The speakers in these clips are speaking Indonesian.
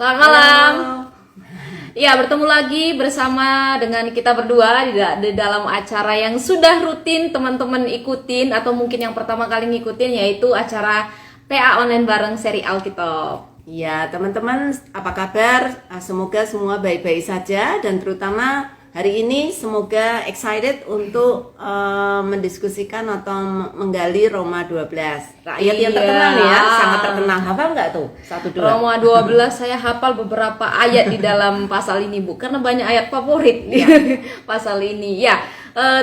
Selamat malam. Halo. Ya, bertemu lagi bersama dengan kita berdua di dalam acara yang sudah rutin teman-teman ikutin atau mungkin yang pertama kali ngikutin, yaitu acara PA online bareng seri Alkitab. Ya, teman-teman, apa kabar? Semoga semua baik-baik saja dan terutama hari ini semoga excited untuk mendiskusikan atau menggali Roma 12. Ayat yang Iya. terkenal ya, sangat terkenal. Hafal nggak tuh? Satu dua. Roma 12 saya hafal beberapa ayat di dalam pasal ini, Bu, karena banyak ayat favorit di pasal ini. Ya,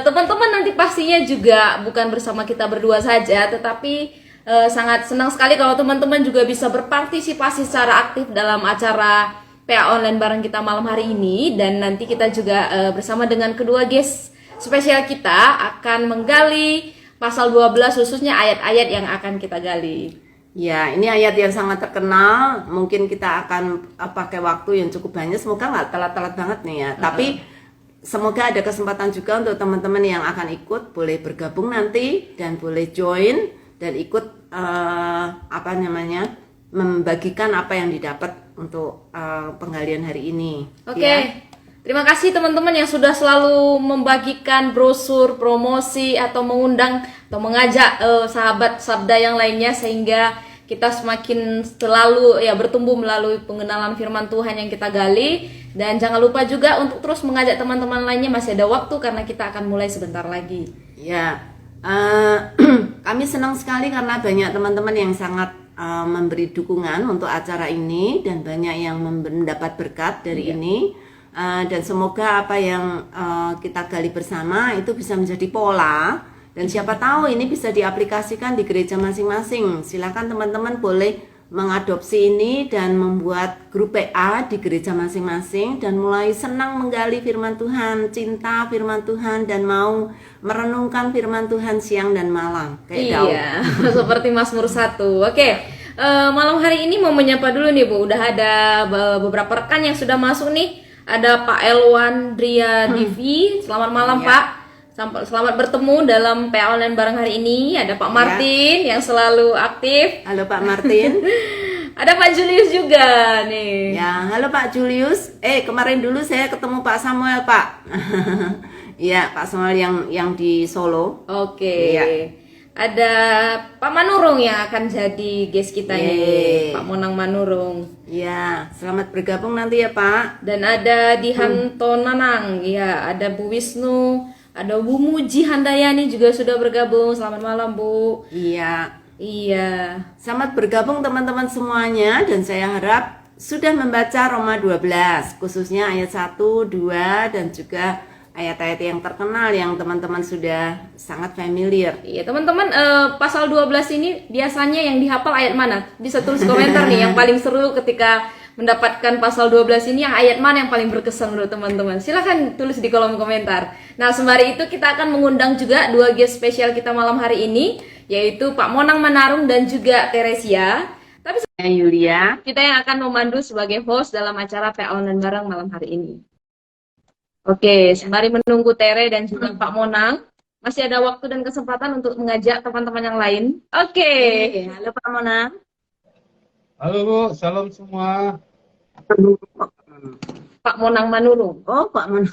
teman-teman nanti pastinya juga bukan bersama kita berdua saja, tetapi sangat senang sekali kalau teman-teman juga bisa berpartisipasi secara aktif dalam acara PA online bareng kita malam hari ini. Dan nanti kita juga bersama dengan kedua guest spesial kita akan menggali pasal 12, khususnya ayat-ayat yang akan kita gali. Ya, ini ayat yang sangat terkenal. Mungkin kita akan pakai waktu yang cukup banyak. Semoga nggak telat-telat banget nih ya. Tapi semoga ada kesempatan juga untuk teman-teman yang akan ikut, boleh bergabung nanti dan boleh join dan ikut membagikan apa yang didapat untuk penggalian hari ini. Oke. Ya. Terima kasih teman-teman yang sudah selalu membagikan brosur, promosi, atau mengundang atau mengajak sahabat sabda yang lainnya, sehingga kita semakin selalu bertumbuh melalui pengenalan firman Tuhan yang kita gali. Dan jangan lupa juga untuk terus mengajak teman-teman lainnya, masih ada waktu karena kita akan mulai sebentar lagi. Ya, kami senang sekali karena banyak teman-teman yang sangat memberi dukungan untuk acara ini dan banyak yang mendapat berkat dari ini. Dan semoga apa yang kita gali bersama itu bisa menjadi pola, dan siapa tahu ini bisa diaplikasikan di gereja masing-masing. Silakan teman-teman boleh mengadopsi ini dan membuat grup PA di gereja masing-masing dan mulai senang menggali firman Tuhan, cinta firman Tuhan, dan mau merenungkan firman Tuhan siang dan malam kayak Daud. Iya, seperti Mazmur 1. Oke, malam hari ini mau menyapa dulu nih, Bu. Udah ada beberapa rekan yang sudah masuk nih. Ada Pak Elwan Dria Divi. Selamat malam, Pak. Selamat bertemu dalam PA online bareng hari ini. Ada Pak Martin yang selalu aktif. Halo Pak Martin. Ada Pak Julius juga nih. Ya, halo Pak Julius. Kemarin dulu saya ketemu Pak Samuel, Pak. Iya, Pak Samuel yang di Solo. Oke. Iya. Ada Pak Manurung yang akan jadi guest kita nih, Pak Monang Manurung. Ya, selamat bergabung nanti ya Pak. Dan ada Dihanto Nanang, ya, ada Bu Wisnu, ada Bu Muji Handayani juga sudah bergabung. Selamat malam, Bu. Iya. Iya. Selamat bergabung teman-teman semuanya, dan saya harap sudah membaca Roma 12, khususnya ayat 1, 2 dan juga ayat-ayat yang terkenal yang teman-teman sudah sangat familiar. Iya, teman-teman, pasal 12 ini biasanya yang dihafal ayat mana? Bisa tulis komentar nih yang paling seru ketika mendapatkan pasal 12 ini, yang ayat mana yang paling berkesan menurut teman-teman? Silahkan tulis di kolom komentar. Nah, sembari itu kita akan mengundang juga dua guest spesial kita malam hari ini, yaitu Pak Monang Manarung dan juga Teresia. Tapi saya Yulia, kita yang akan memandu sebagai host dalam acara PA online bareng malam hari ini. Oke, sembari menunggu Tere dan juga Pak Monang, masih ada waktu dan kesempatan untuk mengajak teman-teman yang lain. Oke. Halo Pak Mona. Halo Bu, salam semua. Pak Monang Manurung. Oh Pak Mona.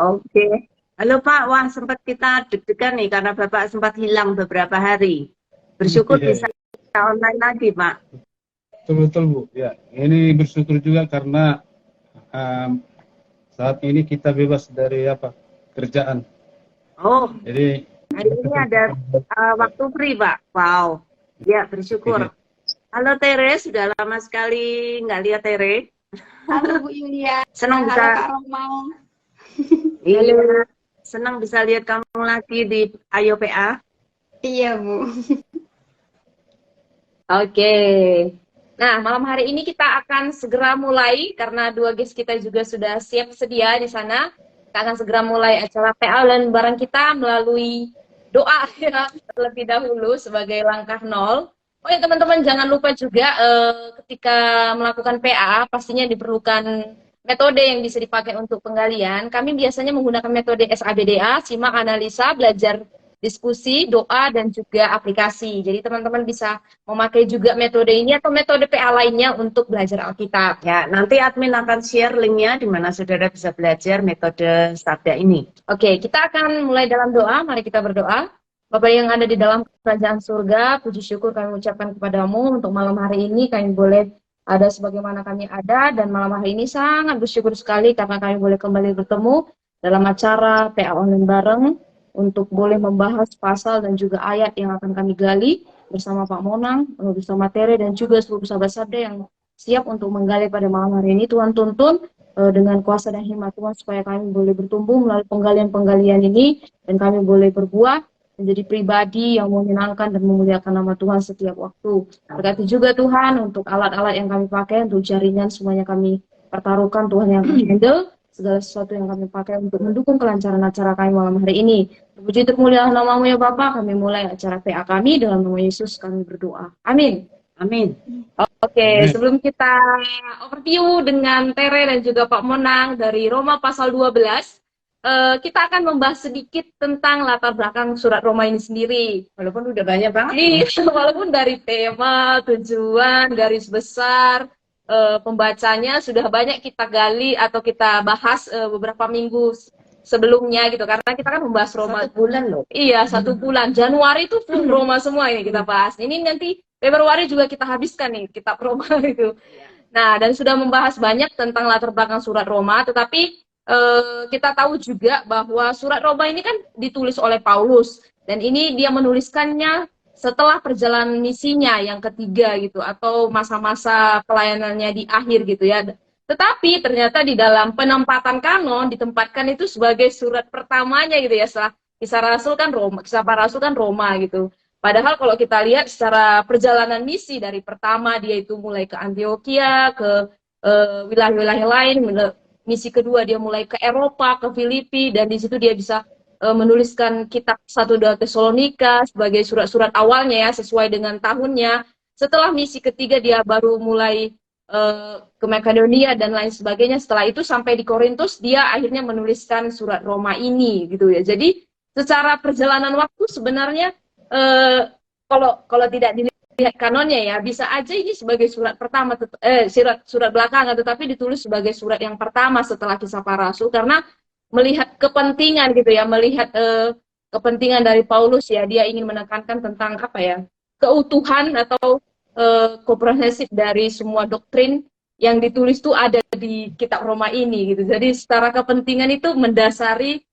Oke. Halo Pak, wah sempat kita deg-degan nih karena Bapak sempat hilang beberapa hari. Bersyukur bisa online lagi Pak. Betul-betul Bu, ya. Ini bersyukur juga karena saat ini kita bebas dari kerjaan. Oh, Jadi hari ini ada waktu free Pak. Wow. Ya, bersyukur. Halo Tere, sudah lama sekali nggak lihat Tere. Halo Bu Yulia. Senang Halo bisa. Kak Roma. Iya, senang bisa lihat kamu lagi di Ayo PA. Iya Bu. Oke. Nah, malam hari ini kita akan segera mulai karena dua guest kita juga sudah siap sedia di sana. Kita akan segera mulai acara PA dan bareng kita melalui doa ya terlebih dahulu sebagai langkah nol. Oh ya teman-teman, jangan lupa juga ketika melakukan PA pastinya diperlukan metode yang bisa dipakai untuk penggalian. Kami biasanya menggunakan metode SABDA, simak, analisa, belajar diskusi, doa, dan juga aplikasi. Jadi teman-teman bisa memakai juga metode ini atau metode PA lainnya untuk belajar Alkitab. Ya, nanti admin akan share linknya di mana saudara bisa belajar metode sabda ini. Oke, kita akan mulai dalam doa. Mari kita berdoa. Bapak yang ada di dalam kerajaan surga, puji syukur kami ucapkan kepadamu untuk malam hari ini kami boleh ada sebagaimana kami ada, dan malam hari ini sangat bersyukur sekali karena kami boleh kembali bertemu dalam acara PA Online bareng untuk boleh membahas pasal dan juga ayat yang akan kami gali bersama Pak Monang, bersama Tere dan juga seluruh sahabat sabda yang siap untuk menggali pada malam hari ini. Tuhan tuntun dengan kuasa dan hikmat Tuhan supaya kami boleh bertumbuh melalui penggalian-penggalian ini dan kami boleh berbuah menjadi pribadi yang menyenangkan dan memuliakan nama Tuhan setiap waktu. Berkati juga Tuhan untuk alat-alat yang kami pakai, untuk jaringan semuanya kami pertaruhkan Tuhan yang akan handle segala sesuatu yang kami pakai untuk mendukung kelancaran acara kami malam hari ini. Puji termuliakan nama-Mu ya Bapa, kami mulai acara PA kami dalam nama Yesus kami berdoa. Amin. Amin. Oke, sebelum kita overview dengan Tere dan juga Pak Monang dari Roma pasal 12, kita akan membahas sedikit tentang latar belakang surat Roma ini sendiri. Walaupun udah banyak banget. Walaupun dari tema, tujuan, garis besar, pembacanya sudah banyak kita gali atau kita bahas beberapa minggu sebelumnya gitu. Karena kita kan membahas Roma. 1 bulan loh. Iya, 1 bulan. Januari itu full Roma semua ini kita bahas. Ini nanti Februari juga kita habiskan nih kitab Roma itu. Nah, dan sudah membahas banyak tentang latar belakang surat Roma, tetapi kita tahu juga bahwa surat Roma ini kan ditulis oleh Paulus dan ini dia menuliskannya setelah perjalanan misinya yang ketiga gitu atau masa-masa pelayanannya di akhir gitu ya. Tetapi ternyata di dalam penempatan kanon ditempatkan itu sebagai surat pertamanya gitu ya, setelah Kisah Rasul kan Roma, Kisah Para Rasul kan Roma gitu. Padahal kalau kita lihat secara perjalanan misi dari pertama dia itu mulai ke Antioquia, ke wilayah-wilayah lain, misi kedua dia mulai ke Eropa, ke Filipi, dan di situ dia bisa menuliskan kitab 1-2 Tesalonika sebagai surat-surat awalnya ya, sesuai dengan tahunnya. Setelah misi ketiga dia baru mulai ke Makedonia dan lain sebagainya. Setelah itu sampai di Korintus dia akhirnya menuliskan surat Roma ini gitu ya. Jadi secara perjalanan waktu sebenarnya kalau tidak dilihat kanonnya ya, bisa aja ini sebagai surat pertama, surat belakangan, tetapi ditulis sebagai surat yang pertama setelah Kisah Para Rasul karena melihat kepentingan gitu ya, melihat kepentingan dari Paulus ya, dia ingin menekankan tentang apa ya, keutuhan atau komprehensif dari semua doktrin yang ditulis tuh ada di kitab Roma ini gitu. Jadi secara kepentingan itu mendasari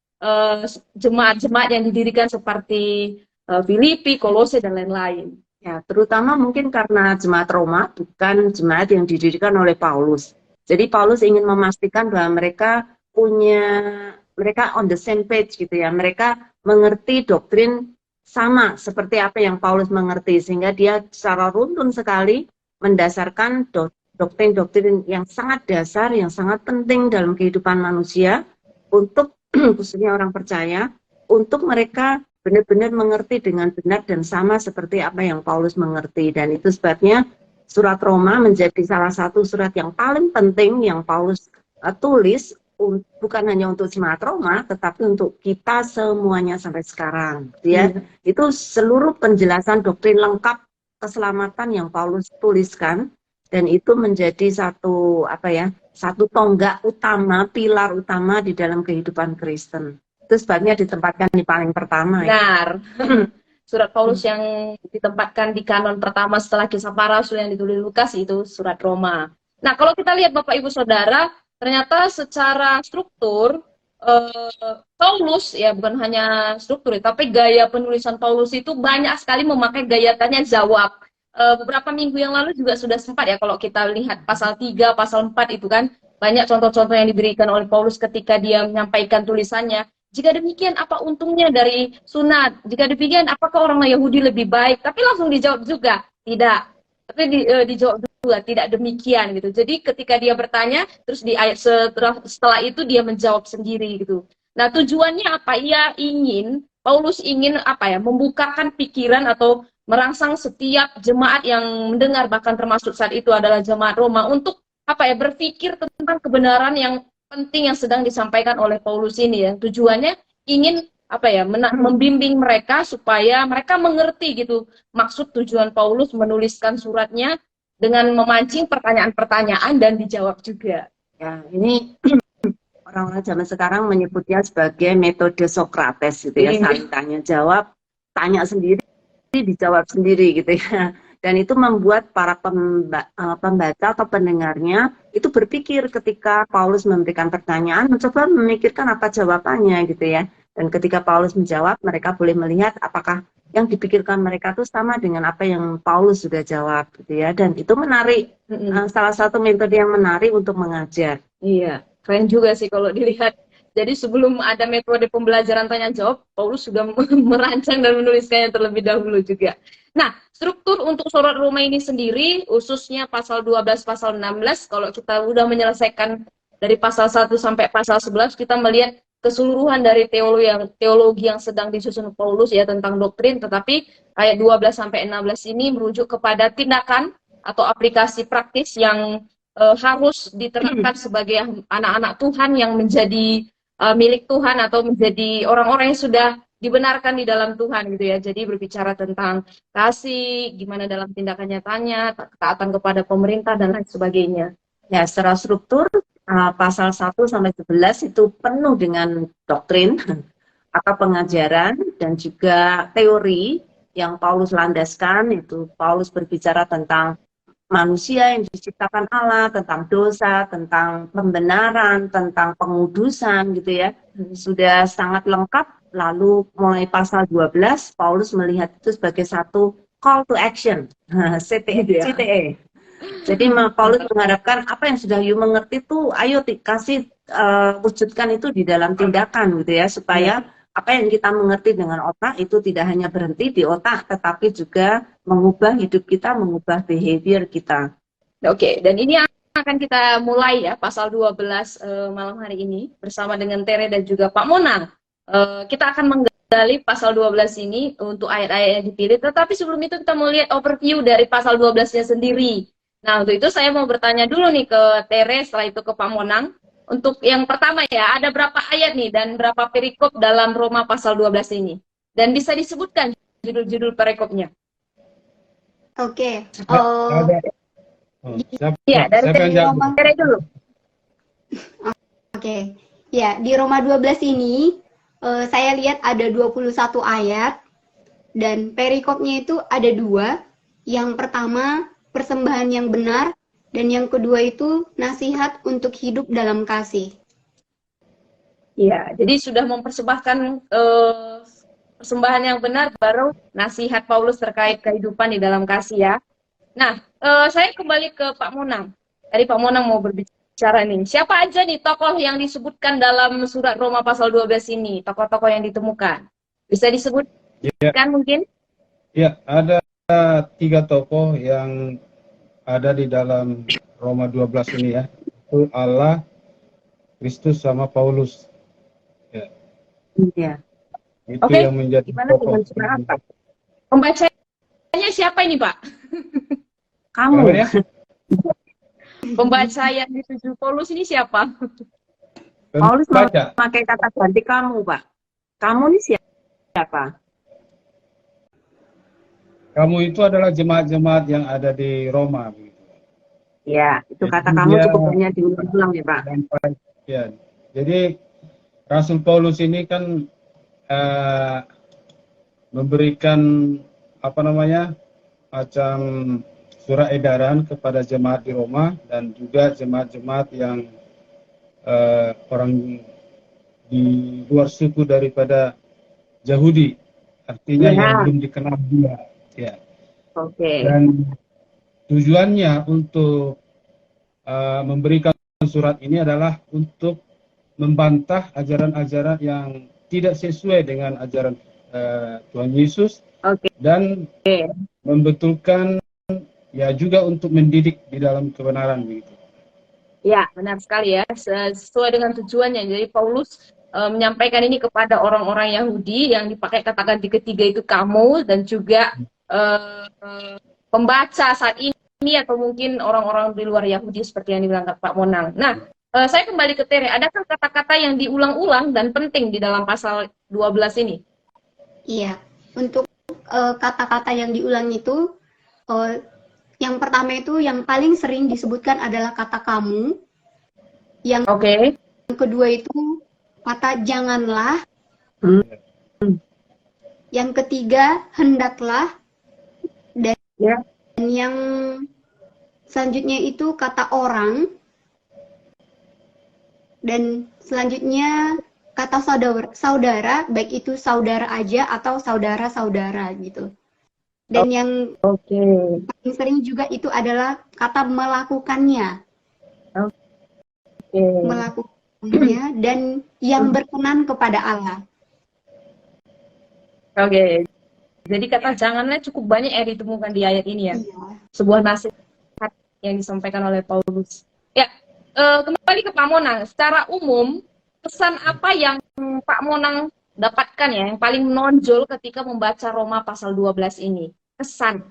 jemaat-jemaat yang didirikan seperti Filipi, Kolose dan lain-lain. Ya, terutama mungkin karena jemaat Roma bukan jemaat yang didirikan oleh Paulus. Jadi Paulus ingin memastikan bahwa mereka on the same page gitu ya. Mereka mengerti doktrin sama seperti apa yang Paulus mengerti, sehingga dia secara runtun sekali mendasarkan doktrin-doktrin yang sangat dasar, yang sangat penting dalam kehidupan manusia untuk khususnya orang percaya, untuk mereka benar-benar mengerti dengan benar dan sama seperti apa yang Paulus mengerti. Dan itu sebabnya surat Roma menjadi salah satu surat yang paling penting yang Paulus tulis, bukan hanya untuk jemaat Roma, tetapi untuk kita semuanya sampai sekarang. Ya, itu seluruh penjelasan doktrin lengkap keselamatan yang Paulus tuliskan, dan itu menjadi satu tonggak utama, pilar utama di dalam kehidupan Kristen. Itu sebabnya ditempatkan di paling pertama. Benar. Ya. Surat Paulus yang ditempatkan di kanon pertama setelah Kisah Para Rasul yang ditulis Lukas itu surat Roma. Nah, kalau kita lihat Bapak Ibu Saudara, ternyata secara struktur Paulus ya, bukan hanya struktur, tapi gaya penulisan Paulus itu banyak sekali memakai gaya tanya jawab. Beberapa minggu yang lalu juga sudah sempat ya, kalau kita lihat pasal 3, pasal 4 itu kan banyak contoh-contoh yang diberikan oleh Paulus ketika dia menyampaikan tulisannya. Jika demikian, apa untungnya dari sunat? Jika demikian, apakah orang Yahudi lebih baik? Tapi langsung dijawab juga, tidak. Tapi dijawab juga, tidak demikian gitu. Jadi ketika dia bertanya, terus di ayat setelah itu dia menjawab sendiri gitu. Nah, tujuannya apa? Paulus ingin membukakan pikiran atau merangsang setiap jemaat yang mendengar, bahkan termasuk saat itu adalah jemaat Roma, untuk berpikir tentang kebenaran yang penting yang sedang disampaikan oleh Paulus ini ya. Tujuannya ingin apa ya, membimbing mereka supaya mereka mengerti gitu maksud tujuan Paulus menuliskan suratnya dengan memancing pertanyaan-pertanyaan dan dijawab juga. Ya, ini orang-orang zaman sekarang menyebutnya sebagai metode Sokrates gitu ya, saling tanya jawab, tanya sendiri, dijawab sendiri gitu ya. Dan itu membuat para pembaca atau pendengarnya itu berpikir ketika Paulus memberikan pertanyaan, mencoba memikirkan apa jawabannya gitu ya. Dan ketika Paulus menjawab, mereka boleh melihat apakah yang dipikirkan mereka itu sama dengan apa yang Paulus sudah jawab gitu ya. Dan itu menarik, salah satu metode yang menarik untuk mengajar. Iya, keren juga sih kalau dilihat. Jadi sebelum ada metode pembelajaran tanya jawab, Paulus sudah merancang dan menuliskannya terlebih dahulu juga. Nah, struktur untuk surat Roma ini sendiri, khususnya pasal 12, pasal 16, kalau kita udah menyelesaikan dari pasal 1 sampai pasal 11, kita melihat keseluruhan dari teologi yang sedang disusun Paulus ya tentang doktrin, tetapi ayat 12 sampai 16 ini merujuk kepada tindakan atau aplikasi praktis yang harus diterapkan sebagai anak-anak Tuhan yang menjadi milik Tuhan atau menjadi orang-orang yang sudah dibenarkan di dalam Tuhan gitu ya. Jadi berbicara tentang kasih, gimana dalam tindakan nyatanya, ketaatan kepada pemerintah dan lain sebagainya. Ya, secara struktur pasal 1 sampai 11 itu penuh dengan doktrin atau pengajaran dan juga teori yang Paulus landaskan. Itu Paulus berbicara tentang manusia yang diciptakan Allah, tentang dosa, tentang pembenaran, tentang pengudusan gitu ya. Sudah sangat lengkap. Lalu mulai pasal 12 Paulus melihat itu sebagai satu call to action, CTE. Jadi Paulus mengharapkan apa yang sudah you mengerti itu ayo kasih wujudkan itu di dalam tindakan gitu ya, supaya apa yang kita mengerti dengan otak itu tidak hanya berhenti di otak, tetapi juga mengubah hidup kita, mengubah behavior kita. Oke, dan ini akan kita mulai ya, pasal 12 malam hari ini, bersama dengan Tere dan juga Pak Monang. Kita akan menggali pasal 12 ini untuk ayat-ayat yang dipilih, tetapi sebelum itu kita mau lihat overview dari pasal 12-nya sendiri. Nah, untuk itu saya mau bertanya dulu nih ke Tere, setelah itu ke Pak Monang. Untuk yang pertama ya, ada berapa ayat nih dan berapa perikop dalam Roma pasal 12 ini? Dan bisa disebutkan judul-judul perikopnya. Oke. Ya, dari Tere dulu. Oke. Ya, di Roma 12 ini saya lihat ada 21 ayat dan perikopnya itu ada 2. Yang pertama, persembahan yang benar. Dan yang kedua itu nasihat untuk hidup dalam kasih. Ya, jadi sudah mempersembahkan persembahan yang benar, baru nasihat Paulus terkait kehidupan di dalam kasih ya. Nah, saya kembali ke Pak Monang. Tadi Pak Monang mau berbicara nih. Siapa aja nih tokoh yang disebutkan dalam surat Roma pasal 12 ini? Tokoh-tokoh yang ditemukan. Bisa disebutkan mungkin? Ya, ada 3 tokoh yang ada di dalam Roma 12 ini ya. Itu Allah, Kristus sama Paulus. Ya. Iya. Itu Oke. yang menjadi Gimana tokoh. dengan surah apa? Pembacanya siapa ini, Pak? Kamu ya? Pembaca yang dituju Paulus ini siapa? Paulus Baca. memakai kata ganti kamu, Pak. Kamu ini siapa? Kamu itu adalah jemaat-jemaat yang ada di Roma. Ya, itu Jadi kata kamu dia- cukup banyak diulang ya, Pak. Ya, jadi Rasul Paulus ini kan memberikan macam surat edaran kepada jemaat di Roma dan juga jemaat-jemaat yang orang di luar suku daripada Yahudi, artinya Ya. yang belum dikenal dia. Ya. Oke. Dan tujuannya untuk memberikan surat ini adalah untuk membantah ajaran-ajaran yang tidak sesuai dengan ajaran Tuhan Yesus. Oke. Dan membetulkan ya juga untuk mendidik di dalam kebenaran begitu. Ya, benar sekali ya. Sesuai dengan tujuannya. Jadi Paulus menyampaikan ini kepada orang-orang Yahudi yang dipakai kata ganti ketiga itu kamu, dan juga pembaca saat ini atau mungkin orang-orang di luar Yahudi seperti yang dibilang Pak Monang. Nah, saya kembali ke Tere. Adakah kata-kata yang diulang-ulang dan penting di dalam pasal 12 ini? Iya, untuk kata-kata yang diulang itu, yang pertama itu yang paling sering disebutkan adalah kata kamu. Yang Oke. kedua itu kata janganlah. Hmm. Yang ketiga hendaklah. Dan Ya. yang selanjutnya itu kata orang. Dan selanjutnya kata saudara, baik itu saudara aja atau saudara-saudara gitu. Dan yang Oke. paling sering juga itu adalah kata melakukannya. Oke. Melakukannya dan yang berkenan kepada Allah. Oke. Jadi kata janganlah cukup banyak yang ditemukan di ayat ini ya. Iya. Sebuah nasihat yang disampaikan oleh Paulus. Ya, kembali ke Pak Monang. Secara umum, pesan apa yang Pak Monang dapatkan ya, yang paling menonjol ketika membaca Roma pasal 12 ini? Kesan.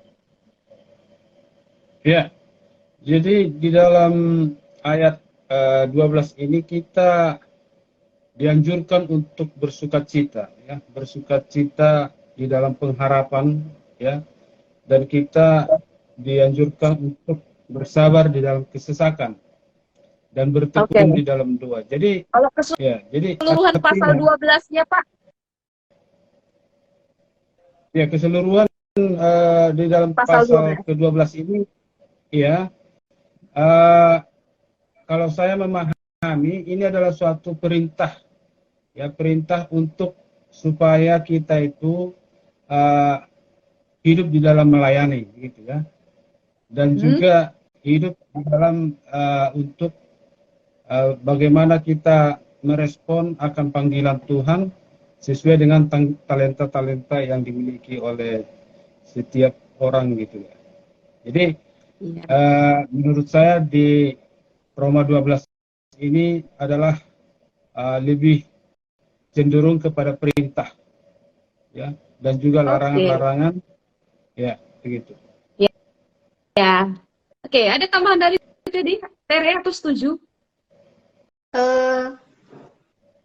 Ya, jadi di dalam ayat 12 ini kita dianjurkan untuk bersukacita, ya, bersukacita di dalam pengharapan, ya, dan kita dianjurkan untuk bersabar di dalam kesesakan dan bertekun di dalam doa. Jadi, Kalau ya, jadi keseluruhan pasal 12-nya, Pak? Ya, keseluruhan di dalam Pasal pasal 12. ke-12 ini, ya, kalau saya memahami, ini adalah suatu perintah, ya, perintah untuk supaya kita itu hidup di dalam melayani, gitu ya, dan juga hidup di dalam untuk bagaimana kita merespon akan panggilan Tuhan sesuai dengan talenta-talenta yang dimiliki oleh setiap orang, gitu ya. Jadi menurut saya di Roma 12 ini adalah lebih cenderung kepada perintah, ya, dan juga larangan-larangan, ya, begitu. Ya. Oke, ada tambahan dari tadi, Tere, atau setuju?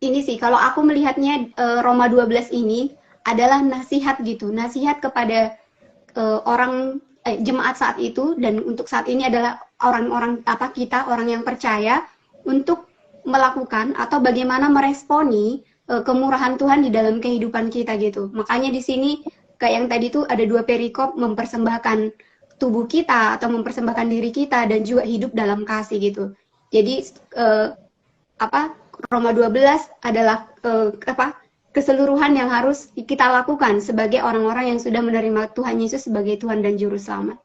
Ini sih, kalau aku melihatnya Roma 12 ini adalah nasihat gitu, nasihat kepada orang jemaat saat itu, dan untuk saat ini adalah orang-orang kita orang yang percaya untuk melakukan atau bagaimana meresponi kemurahan Tuhan di dalam kehidupan kita gitu. Makanya di sini kayak yang tadi tuh ada 2 perikop mempersembahkan tubuh kita atau mempersembahkan diri kita dan juga hidup dalam kasih gitu. Jadi Roma 12 adalah keseluruhan yang harus kita lakukan sebagai orang-orang yang sudah menerima Tuhan Yesus sebagai Tuhan dan Juru Selamat.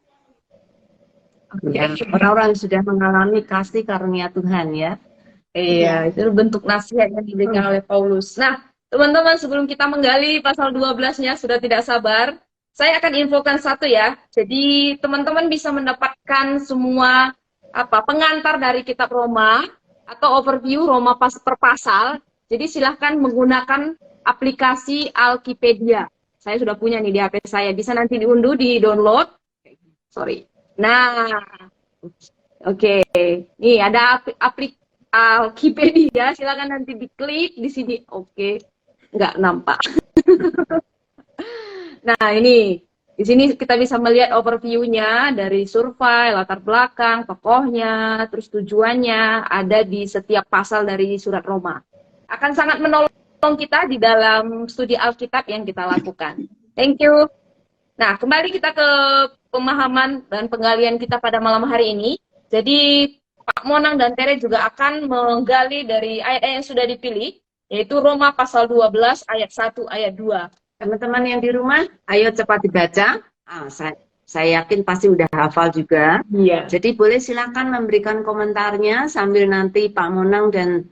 Ya, orang-orang yang sudah mengalami kasih karunia Tuhan, ya. Iya, itu bentuk nasihat yang diberikan oleh Paulus. Nah, teman-teman, sebelum kita menggali pasal 12-nya, sudah tidak sabar, saya akan infokan satu ya. Jadi, teman-teman bisa mendapatkan semua pengantar dari kitab Roma atau overview Roma per pasal. Jadi, silahkan menggunakan aplikasi Alkipedia. Saya sudah punya nih di HP saya. Bisa nanti diunduh, di-download. Sorry. Nah, oke. Nih, ada aplikasi Alkipedia, silakan nanti diklik di sini. Oke, nggak nampak. Nah, ini di sini kita bisa melihat overview-nya dari survei, latar belakang, tokohnya, terus tujuannya ada di setiap pasal dari surat Roma. Akan sangat menolong kita di dalam studi Alkitab yang kita lakukan. Thank you. Nah, kembali kita ke pemahaman dan penggalian kita pada malam hari ini. Jadi Pak Monang dan Tere juga akan menggali dari ayat-ayat yang sudah dipilih, yaitu Roma pasal 12 ayat 1 ayat 2. Teman-teman yang di rumah, ayo cepat dibaca. Saya yakin pasti udah hafal juga. Iya. Jadi boleh silakan memberikan komentarnya sambil nanti Pak Monang dan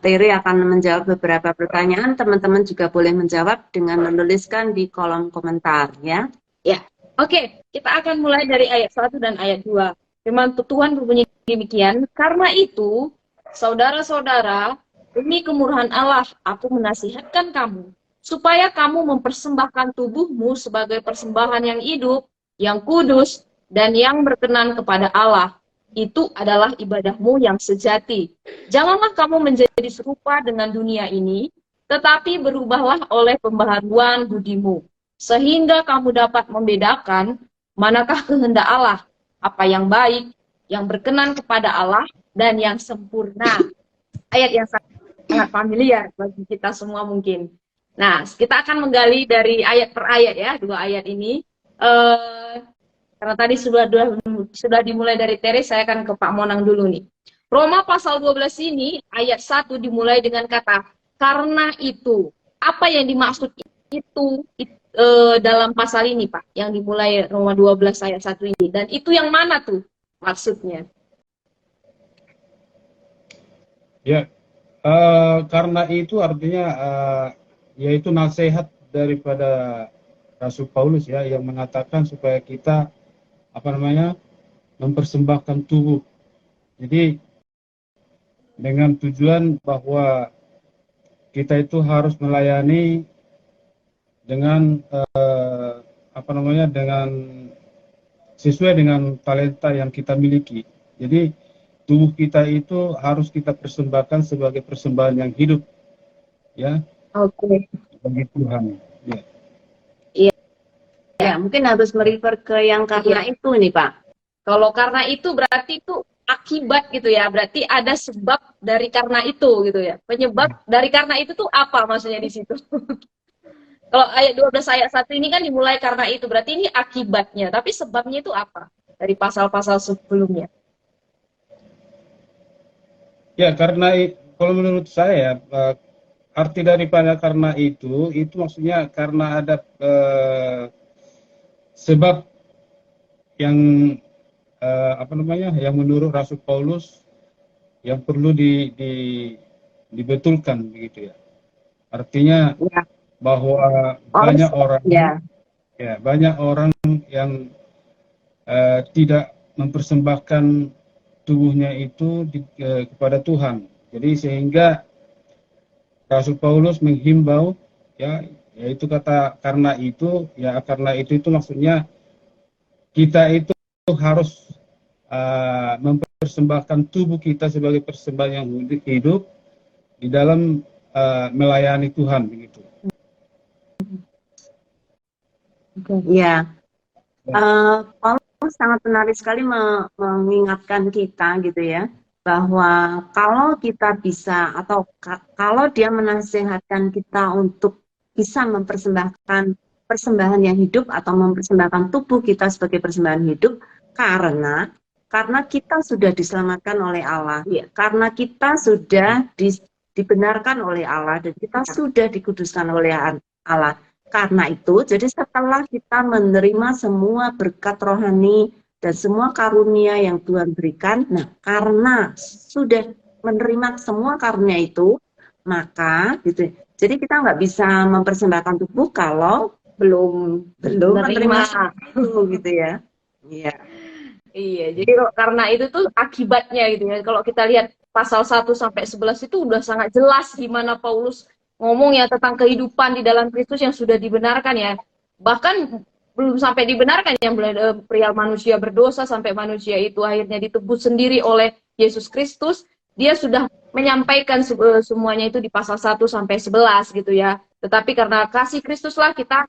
Tere akan menjawab beberapa pertanyaan. Teman-teman juga boleh menjawab dengan menuliskan di kolom komentar, ya. Ya. Oke, kita akan mulai dari ayat 1 dan ayat 2. Firman Tuhan berbunyi demikian, karena itu, saudara-saudara, demi kemurahan Allah, aku menasihatkan kamu, supaya kamu mempersembahkan tubuhmu sebagai persembahan yang hidup, yang kudus, dan yang berkenan kepada Allah. Itu adalah ibadahmu yang sejati. Janganlah kamu menjadi serupa dengan dunia ini, tetapi berubahlah oleh pembaharuan budimu, sehingga kamu dapat membedakan manakah kehendak Allah, apa yang baik, yang berkenan kepada Allah, dan yang sempurna. Ayat yang sangat familiar bagi kita semua mungkin. Nah, kita akan menggali dari ayat per ayat ya, dua ayat ini. Karena tadi sudah dimulai dari Teres, saya akan ke Pak Monang dulu nih. Roma pasal 12 ini, ayat 1 dimulai dengan kata, karena itu. Apa yang dimaksud itu dalam pasal ini, Pak? Yang dimulai Roma 12 ayat 1 ini. Dan itu yang mana tuh maksudnya? Ya, karena itu artinya yaitu nasihat daripada Rasul Paulus ya, yang mengatakan supaya kita mempersembahkan tubuh. Jadi dengan tujuan bahwa kita itu harus melayani dengan dengan sesuai dengan talenta yang kita miliki. Jadi tubuh kita itu harus kita persembahkan sebagai persembahan yang hidup, ya. Oke. Bagi Tuhan. Ya. Ya, mungkin harus merefer ke yang karena itu nih, Pak. Kalau karena itu berarti itu akibat gitu ya, berarti ada sebab dari karena itu gitu ya. Penyebab dari karena itu tuh apa maksudnya di situ? Kalau ayat 12 ayat 1 ini kan dimulai karena itu, berarti ini akibatnya. Tapi sebabnya itu apa? Dari pasal-pasal sebelumnya. Ya, karena kalau menurut saya arti daripada karena itu maksudnya karena ada sebab yang yang menurut Rasul Paulus yang perlu dibetulkan begitu ya. Artinya Ya. bahwa banyak orang yang tidak mempersembahkan tubuhnya itu kepada Tuhan. Jadi sehingga Rasul Paulus menghimbau ya, yaitu kata karena itu maksudnya kita itu harus mempersembahkan tubuh kita sebagai persembahan yang hidup di dalam melayani Tuhan begitu. Ya, Paulus sangat menarik sekali mengingatkan kita gitu ya, bahwa kalau kita bisa atau kalau dia menasihatkan kita untuk bisa mempersembahkan persembahan yang hidup atau mempersembahkan tubuh kita sebagai persembahan hidup, karena kita sudah diselamatkan oleh Allah, ya, karena kita sudah dibenarkan oleh Allah dan kita sudah dikuduskan oleh Allah. Karena itu, jadi setelah kita menerima semua berkat rohani dan semua karunia yang Tuhan berikan, nah karena sudah menerima semua karunia itu, maka gitu. Jadi kita nggak bisa mempersembahkan tubuh kalau belum menerima itu gitu ya. Iya. Iya, jadi karena itu tuh akibatnya gitu ya. Kalau kita lihat pasal 1 sampai 11 itu udah sangat jelas gimana Paulus ngomong ya tentang kehidupan di dalam Kristus yang sudah dibenarkan ya. Bahkan belum sampai dibenarkan yang perihal manusia berdosa sampai manusia itu akhirnya ditebus sendiri oleh Yesus Kristus. Dia sudah menyampaikan semuanya itu di pasal 1 sampai 11 gitu ya. Tetapi karena kasih Kristuslah kita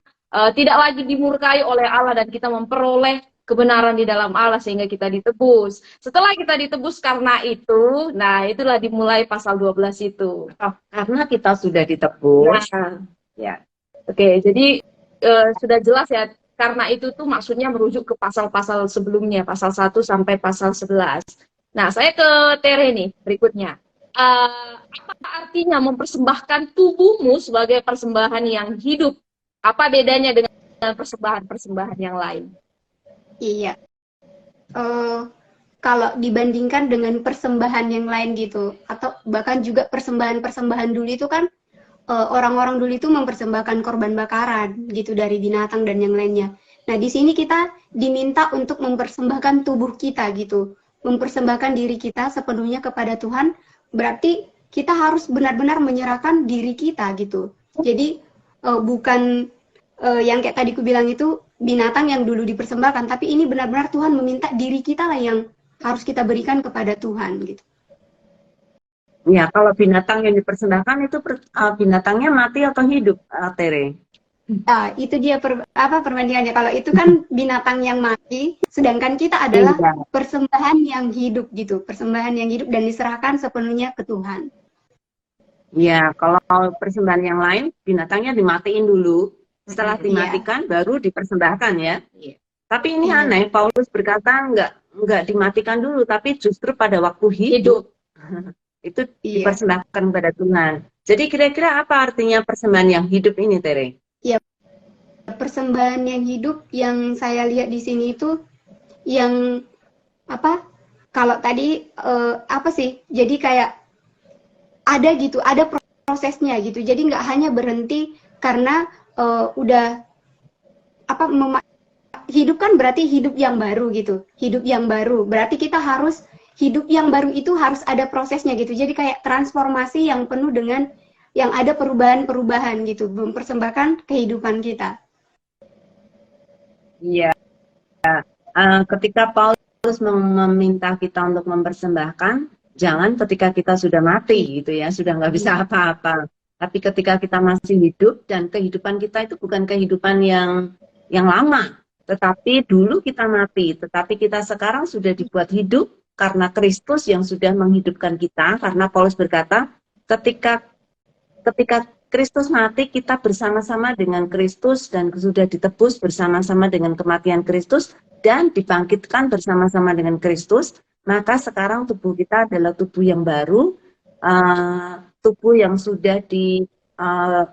tidak lagi dimurkai oleh Allah dan kita memperoleh kebenaran di dalam Allah sehingga kita ditebus. Setelah kita ditebus karena itu, nah itulah dimulai pasal 12 itu. Karena kita sudah ditebus. Nah, ya. Oke, jadi sudah jelas ya, karena itu tuh maksudnya merujuk ke pasal-pasal sebelumnya, pasal 1 sampai pasal 11. Nah, saya ke Tere nih berikutnya. Apa artinya mempersembahkan tubuhmu sebagai persembahan yang hidup? Apa bedanya dengan persembahan-persembahan yang lain? Iya. Kalau dibandingkan dengan persembahan yang lain gitu, atau bahkan juga persembahan-persembahan dulu itu kan orang-orang dulu itu mempersembahkan korban bakaran gitu dari binatang dan yang lainnya. Nah, di sini kita diminta untuk mempersembahkan tubuh kita gitu, mempersembahkan diri kita sepenuhnya kepada Tuhan. Berarti kita harus benar-benar menyerahkan diri kita gitu. Jadi bukan yang kayak tadi ku bilang itu binatang yang dulu dipersembahkan, tapi ini benar-benar Tuhan meminta diri kita lah yang harus kita berikan kepada Tuhan gitu. Ya, kalau binatang yang dipersembahkan itu binatangnya mati atau hidup, Tere? Itu dia perbandingannya. Kalau itu kan binatang yang mati, sedangkan kita adalah Iya. persembahan yang hidup gitu, persembahan yang hidup dan diserahkan sepenuhnya ke Tuhan. Ya, kalau persembahan yang lain, binatangnya dimatiin dulu. Setelah dimatikan, baru dipersembahkan ya. Iya. Tapi ini Iya. aneh, Paulus berkata nggak dimatikan dulu, tapi justru pada waktu hidup. Itu Iya. dipersembahkan kepada Tuhan. Jadi kira-kira apa artinya persembahan yang hidup ini, Tere? Persembahan yang hidup yang saya lihat di sini itu yang apa? Kalau tadi apa sih? Jadi kayak ada gitu, ada prosesnya gitu. Jadi nggak hanya berhenti karena udah apa hidup kan berarti hidup yang baru gitu. Hidup yang baru berarti kita harus hidup yang baru itu harus ada prosesnya gitu. Jadi kayak transformasi yang penuh dengan yang ada perubahan-perubahan gitu, mempersembahkan kehidupan kita. Iya. Ketika Paulus meminta kita untuk mempersembahkan, jangan ketika kita sudah mati gitu ya, sudah nggak bisa apa-apa. Tapi ketika kita masih hidup dan kehidupan kita itu bukan kehidupan yang lama, tetapi dulu kita mati, tetapi kita sekarang sudah dibuat hidup karena Kristus yang sudah menghidupkan kita. Karena Paulus berkata, ketika Kristus mati, kita bersama-sama dengan Kristus dan sudah ditebus bersama-sama dengan kematian Kristus dan dibangkitkan bersama-sama dengan Kristus. Maka sekarang tubuh kita adalah tubuh yang baru, tubuh yang sudah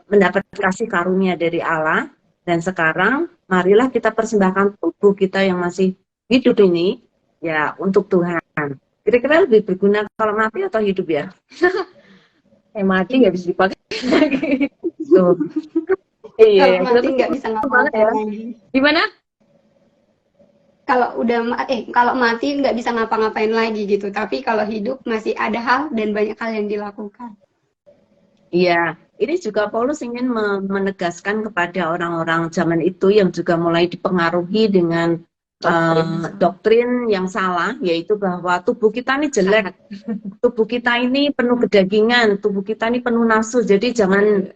mendapat kasih karunia dari Allah. Dan sekarang marilah kita persembahkan tubuh kita yang masih hidup ini ya untuk Tuhan. Kira-kira lebih berguna kalau mati atau hidup ya? Mati nggak bisa dipakai lagi. Tuh. Kalau mati nggak bisa ngapa-ngapain lagi. Gimana? Kalau mati nggak bisa ngapa-ngapain lagi gitu. Tapi kalau hidup masih ada hal dan banyak hal yang dilakukan. Iya, ini juga Paulus ingin menegaskan kepada orang-orang zaman itu yang juga mulai dipengaruhi dengan doktrin yang salah, yaitu bahwa tubuh kita ini jelek, tubuh kita ini penuh kedagingan, tubuh kita ini penuh nafsu, jadi jangan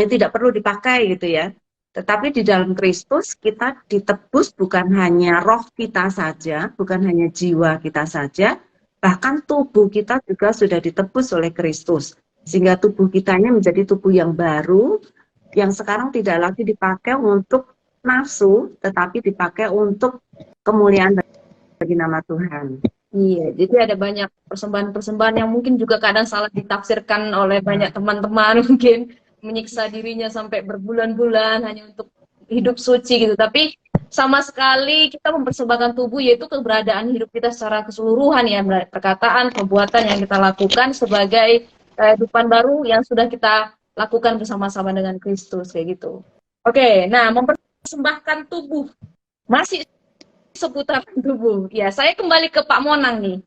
tidak perlu dipakai gitu ya. Tetapi di dalam Kristus kita ditebus bukan hanya roh kita saja, bukan hanya jiwa kita saja, bahkan tubuh kita juga sudah ditebus oleh Kristus. Sehingga tubuh kita ini menjadi tubuh yang baru, yang sekarang tidak lagi dipakai untuk nafsu, tetapi dipakai untuk kemuliaan bagi nama Tuhan. Iya, jadi ada banyak persembahan-persembahan yang mungkin juga kadang salah ditafsirkan oleh banyak teman-teman, mungkin menyiksa dirinya sampai berbulan-bulan hanya untuk hidup suci gitu. Tapi sama sekali kita mempersembahkan tubuh, yaitu keberadaan hidup kita secara keseluruhan ya, perkataan, perbuatan yang kita lakukan sebagai kehidupan baru yang sudah kita lakukan bersama-sama dengan Kristus kayak gitu. Oke, nah mempersembahkan tubuh masih seputar tubuh. Ya, saya kembali ke Pak Monang nih.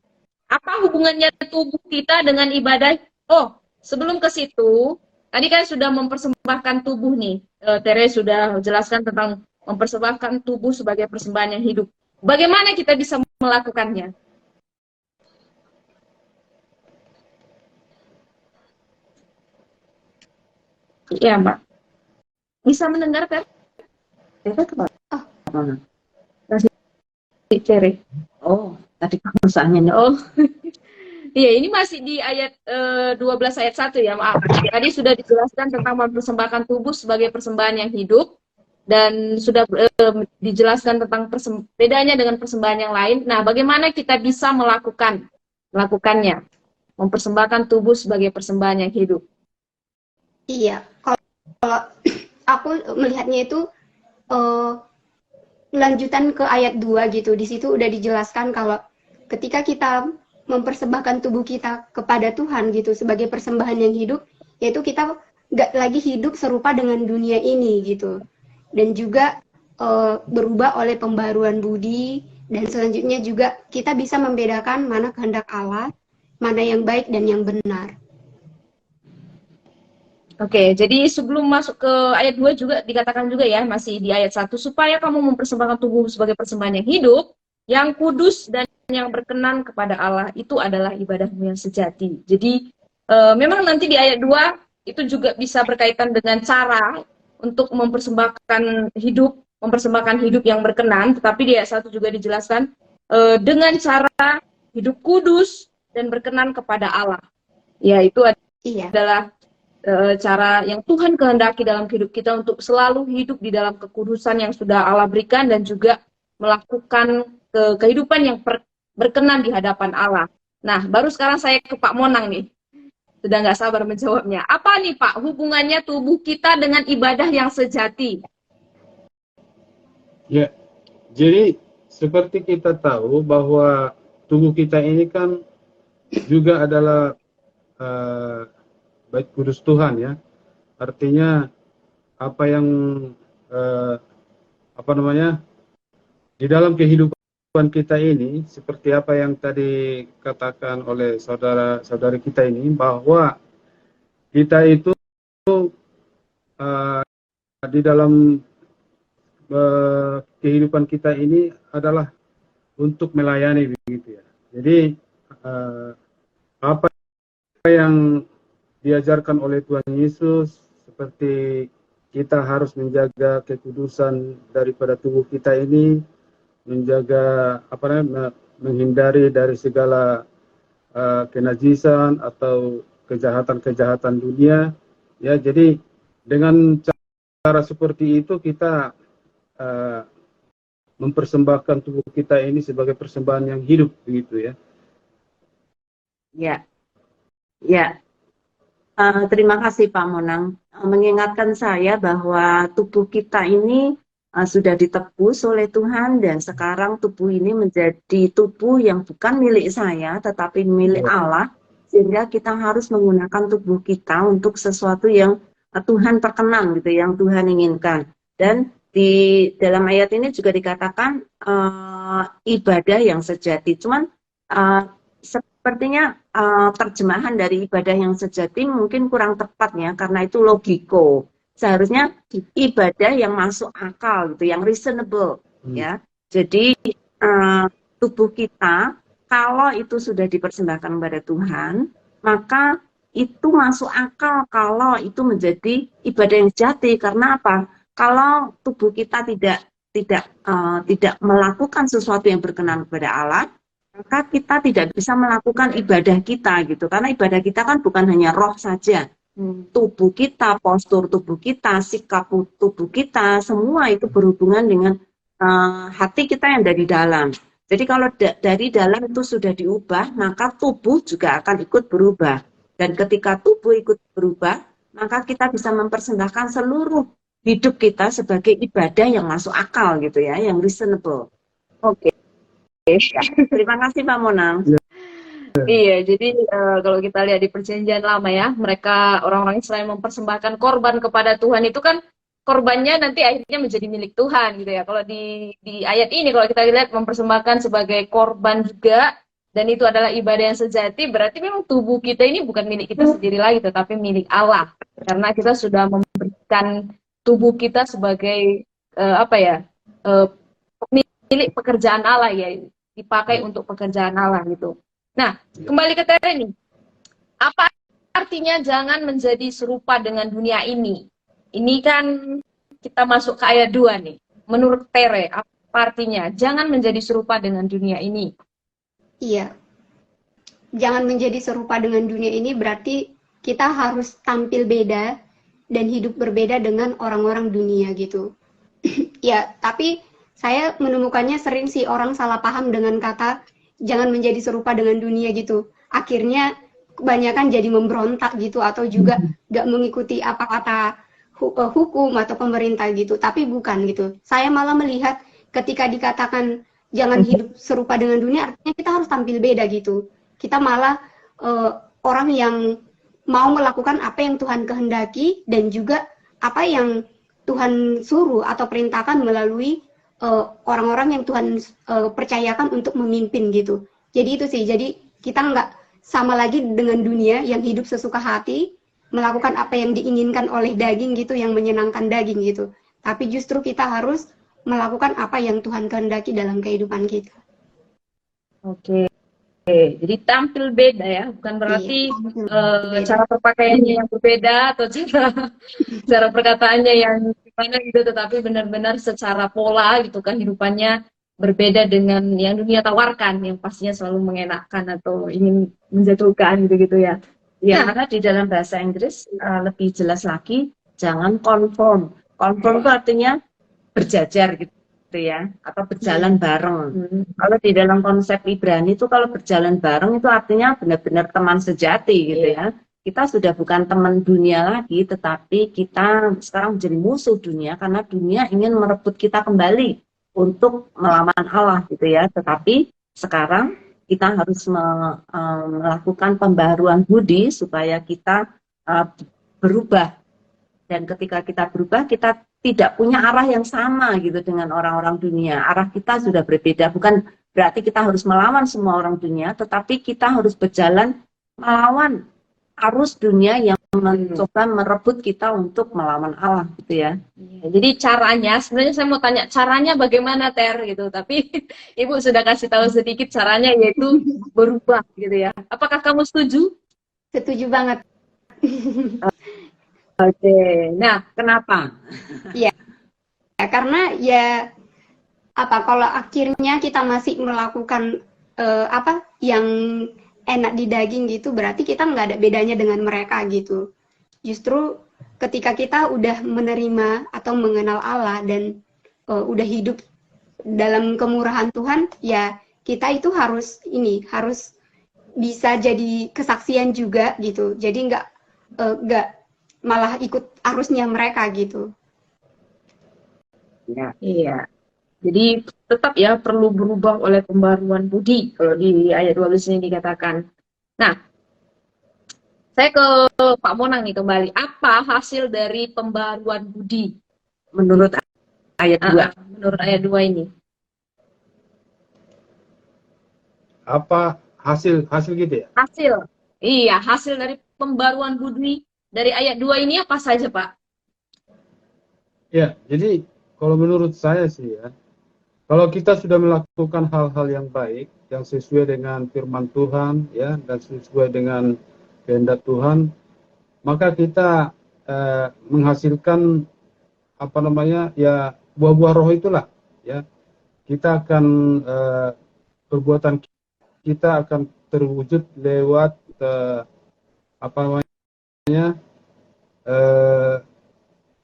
Apa hubungannya tubuh kita dengan ibadah? Oh, sebelum ke situ, tadi kan sudah mempersembahkan tubuh nih. Tere sudah jelaskan tentang mempersembahkan tubuh sebagai persembahan yang hidup. Bagaimana kita bisa melakukannya? Iya, Mbak. Bisa mendengar, Ter? Itu kemana? Tere. Oh, tadi usahanya. Oh, iya, ini masih di ayat 12 ayat 1 ya, maaf. Tadi sudah dijelaskan tentang mempersembahkan tubuh sebagai persembahan yang hidup, dan sudah dijelaskan tentang bedanya dengan persembahan yang lain. Nah, bagaimana kita bisa melakukannya? Mempersembahkan tubuh sebagai persembahan yang hidup. Iya, kalau aku melihatnya itu lanjutan ke ayat 2 gitu. Di situ udah dijelaskan kalau ketika kita mempersembahkan tubuh kita kepada Tuhan gitu sebagai persembahan yang hidup, yaitu kita nggak lagi hidup serupa dengan dunia ini gitu. Dan juga berubah oleh pembaruan budi, dan selanjutnya juga kita bisa membedakan mana kehendak Allah, mana yang baik dan yang benar. Oke, jadi sebelum masuk ke ayat 2 juga dikatakan juga ya, masih di ayat 1, supaya kamu mempersembahkan tubuh sebagai persembahan yang hidup, yang kudus dan yang berkenan kepada Allah, itu adalah ibadahmu yang sejati. Jadi Memang nanti di ayat 2 itu juga bisa berkaitan dengan cara untuk mempersembahkan hidup yang berkenan, tetapi di ayat 1 juga dijelaskan dengan cara hidup kudus dan berkenan kepada Allah. Ya, itu Iya. adalah cara yang Tuhan kehendaki dalam hidup kita untuk selalu hidup di dalam kekudusan yang sudah Allah berikan dan juga melakukan kehidupan yang berkenan di hadapan Allah. Nah, baru sekarang saya ke Pak Monang nih. Sudah nggak sabar menjawabnya. Apa nih Pak hubungannya tubuh kita dengan ibadah yang sejati? Ya, jadi seperti kita tahu bahwa tubuh kita ini kan juga adalah bait kudus Tuhan ya. Artinya apa yang di dalam kehidupan kita ini, seperti apa yang tadi katakan oleh saudara-saudari kita ini, bahwa kita itu di dalam kehidupan kita ini adalah untuk melayani begitu ya. Jadi apa yang diajarkan oleh Tuhan Yesus, seperti kita harus menjaga kekudusan daripada tubuh kita ini, menjaga menghindari dari segala kenajisan atau kejahatan-kejahatan dunia ya. Jadi dengan cara seperti itu kita mempersembahkan tubuh kita ini sebagai persembahan yang hidup begitu ya. Ya. Terima kasih Pak Monang mengingatkan saya bahwa tubuh kita ini sudah ditebus oleh Tuhan, dan sekarang tubuh ini menjadi tubuh yang bukan milik saya tetapi milik Allah, sehingga kita harus menggunakan tubuh kita untuk sesuatu yang Tuhan perkenan gitu, yang Tuhan inginkan. Dan di dalam ayat ini juga dikatakan ibadah yang sejati. Cuman sepertinya terjemahan dari ibadah yang sejati mungkin kurang tepat ya, karena itu logiko. Seharusnya ibadah yang masuk akal gitu, yang reasonable ya. Jadi tubuh kita kalau itu sudah dipersembahkan kepada Tuhan, maka itu masuk akal kalau itu menjadi ibadah yang sejati. Karena apa? Kalau tubuh kita tidak melakukan sesuatu yang berkenan kepada Allah, maka kita tidak bisa melakukan ibadah kita gitu. Karena ibadah kita kan bukan hanya roh saja. Tubuh kita, postur tubuh kita, sikap tubuh kita, semua itu berhubungan dengan hati kita yang dari dalam. Jadi kalau dari dalam itu sudah diubah, maka tubuh juga akan ikut berubah. Dan ketika tubuh ikut berubah, maka kita bisa mempersembahkan seluruh hidup kita sebagai ibadah yang masuk akal gitu ya, yang reasonable. Oke. Terima kasih Pak Monang. Iya, jadi kalau kita lihat di Perjanjian Lama ya, mereka orang-orang Israel mempersembahkan korban kepada Tuhan, itu kan korbannya nanti akhirnya menjadi milik Tuhan gitu ya. Kalau di ayat ini kalau kita lihat mempersembahkan sebagai korban juga, dan itu adalah ibadah yang sejati, berarti memang tubuh kita ini bukan milik kita sendiri lagi, tetapi milik Allah. Karena kita sudah memberikan tubuh kita sebagai milik pekerjaan Allah ya, dipakai untuk pekerjaan Allah gitu. Nah, kembali ke Tere nih. Apa artinya jangan menjadi serupa dengan dunia ini? Ini kan kita masuk ke ayat 2 nih. Menurut Tere, apa artinya jangan menjadi serupa dengan dunia ini? Iya. Jangan menjadi serupa dengan dunia ini berarti kita harus tampil beda dan hidup berbeda dengan orang-orang dunia gitu. Ya, tapi saya menemukannya sering sih orang salah paham dengan kata jangan menjadi serupa dengan dunia gitu. Akhirnya kebanyakan jadi memberontak gitu, atau juga gak mengikuti apa kata hukum atau pemerintah gitu. Tapi bukan gitu. Saya malah melihat ketika dikatakan jangan hidup serupa dengan dunia, artinya kita harus tampil beda gitu. Kita malah orang yang mau melakukan apa yang Tuhan kehendaki dan juga apa yang Tuhan suruh atau perintahkan melalui orang-orang yang Tuhan percayakan untuk memimpin gitu. Jadi itu sih, jadi kita nggak sama lagi dengan dunia yang hidup sesuka hati, melakukan apa yang diinginkan oleh daging gitu, yang menyenangkan daging gitu. Tapi justru kita harus melakukan apa yang Tuhan kehendaki dalam kehidupan kita. Oke. Jadi tampil beda ya, bukan berarti Beda. cara berpakaiannya yang berbeda atau cara perkataannya yang gimana gitu, tetapi benar-benar secara pola gitu kan kehidupannya berbeda dengan yang dunia tawarkan, yang pastinya selalu mengenakan atau ingin menjatuhkan gitu-gitu ya. Ya, karena di dalam bahasa Inggris lebih jelas lagi, jangan conform. Conform itu artinya berjajar gitu ya, atau berjalan bareng. Kalau di dalam konsep Ibrani itu kalau berjalan bareng itu artinya benar-benar teman sejati gitu ya. Kita sudah bukan teman dunia lagi, tetapi kita sekarang menjadi musuh dunia karena dunia ingin merebut kita kembali untuk melawan Allah gitu ya. Tetapi sekarang kita harus melakukan pembaharuan budi supaya kita berubah. Dan ketika kita berubah, kita tidak punya arah yang sama gitu dengan orang-orang dunia. Arah kita sudah berbeda. Bukan berarti kita harus melawan semua orang dunia, tetapi kita harus berjalan melawan arus dunia yang mencoba merebut kita untuk melawan Allah gitu ya. Jadi caranya, sebenarnya saya mau tanya caranya bagaimana Ter gitu, tapi Ibu sudah kasih tahu sedikit caranya, yaitu berubah gitu ya. Apakah kamu setuju? Setuju banget. Oke, nah kenapa? Ya, karena ya kalau akhirnya kita masih melakukan yang enak di daging gitu, berarti kita nggak ada bedanya dengan mereka gitu. Justru ketika kita udah menerima atau mengenal Allah dan udah hidup dalam kemurahan Tuhan, ya kita itu harus bisa jadi kesaksian juga gitu. Jadi nggak malah ikut arusnya mereka gitu. Ya, iya. Jadi tetap ya perlu berubah oleh pembaruan budi kalau di ayat 12 ini dikatakan. Nah, saya ke Pak Monang nih kembali. Apa hasil dari pembaruan budi menurut ayat 2? Menurut ayat 2 ini. Apa hasil gitu ya? Hasil. Iya, hasil dari pembaruan budi dari ayat 2 ini apa saja, Pak? Ya, jadi kalau menurut saya sih ya, kalau kita sudah melakukan hal-hal yang baik, yang sesuai dengan firman Tuhan ya, dan sesuai dengan kehendak Tuhan, maka kita menghasilkan ya buah-buah roh itulah ya. Kita akan perbuatan kita akan terwujud lewat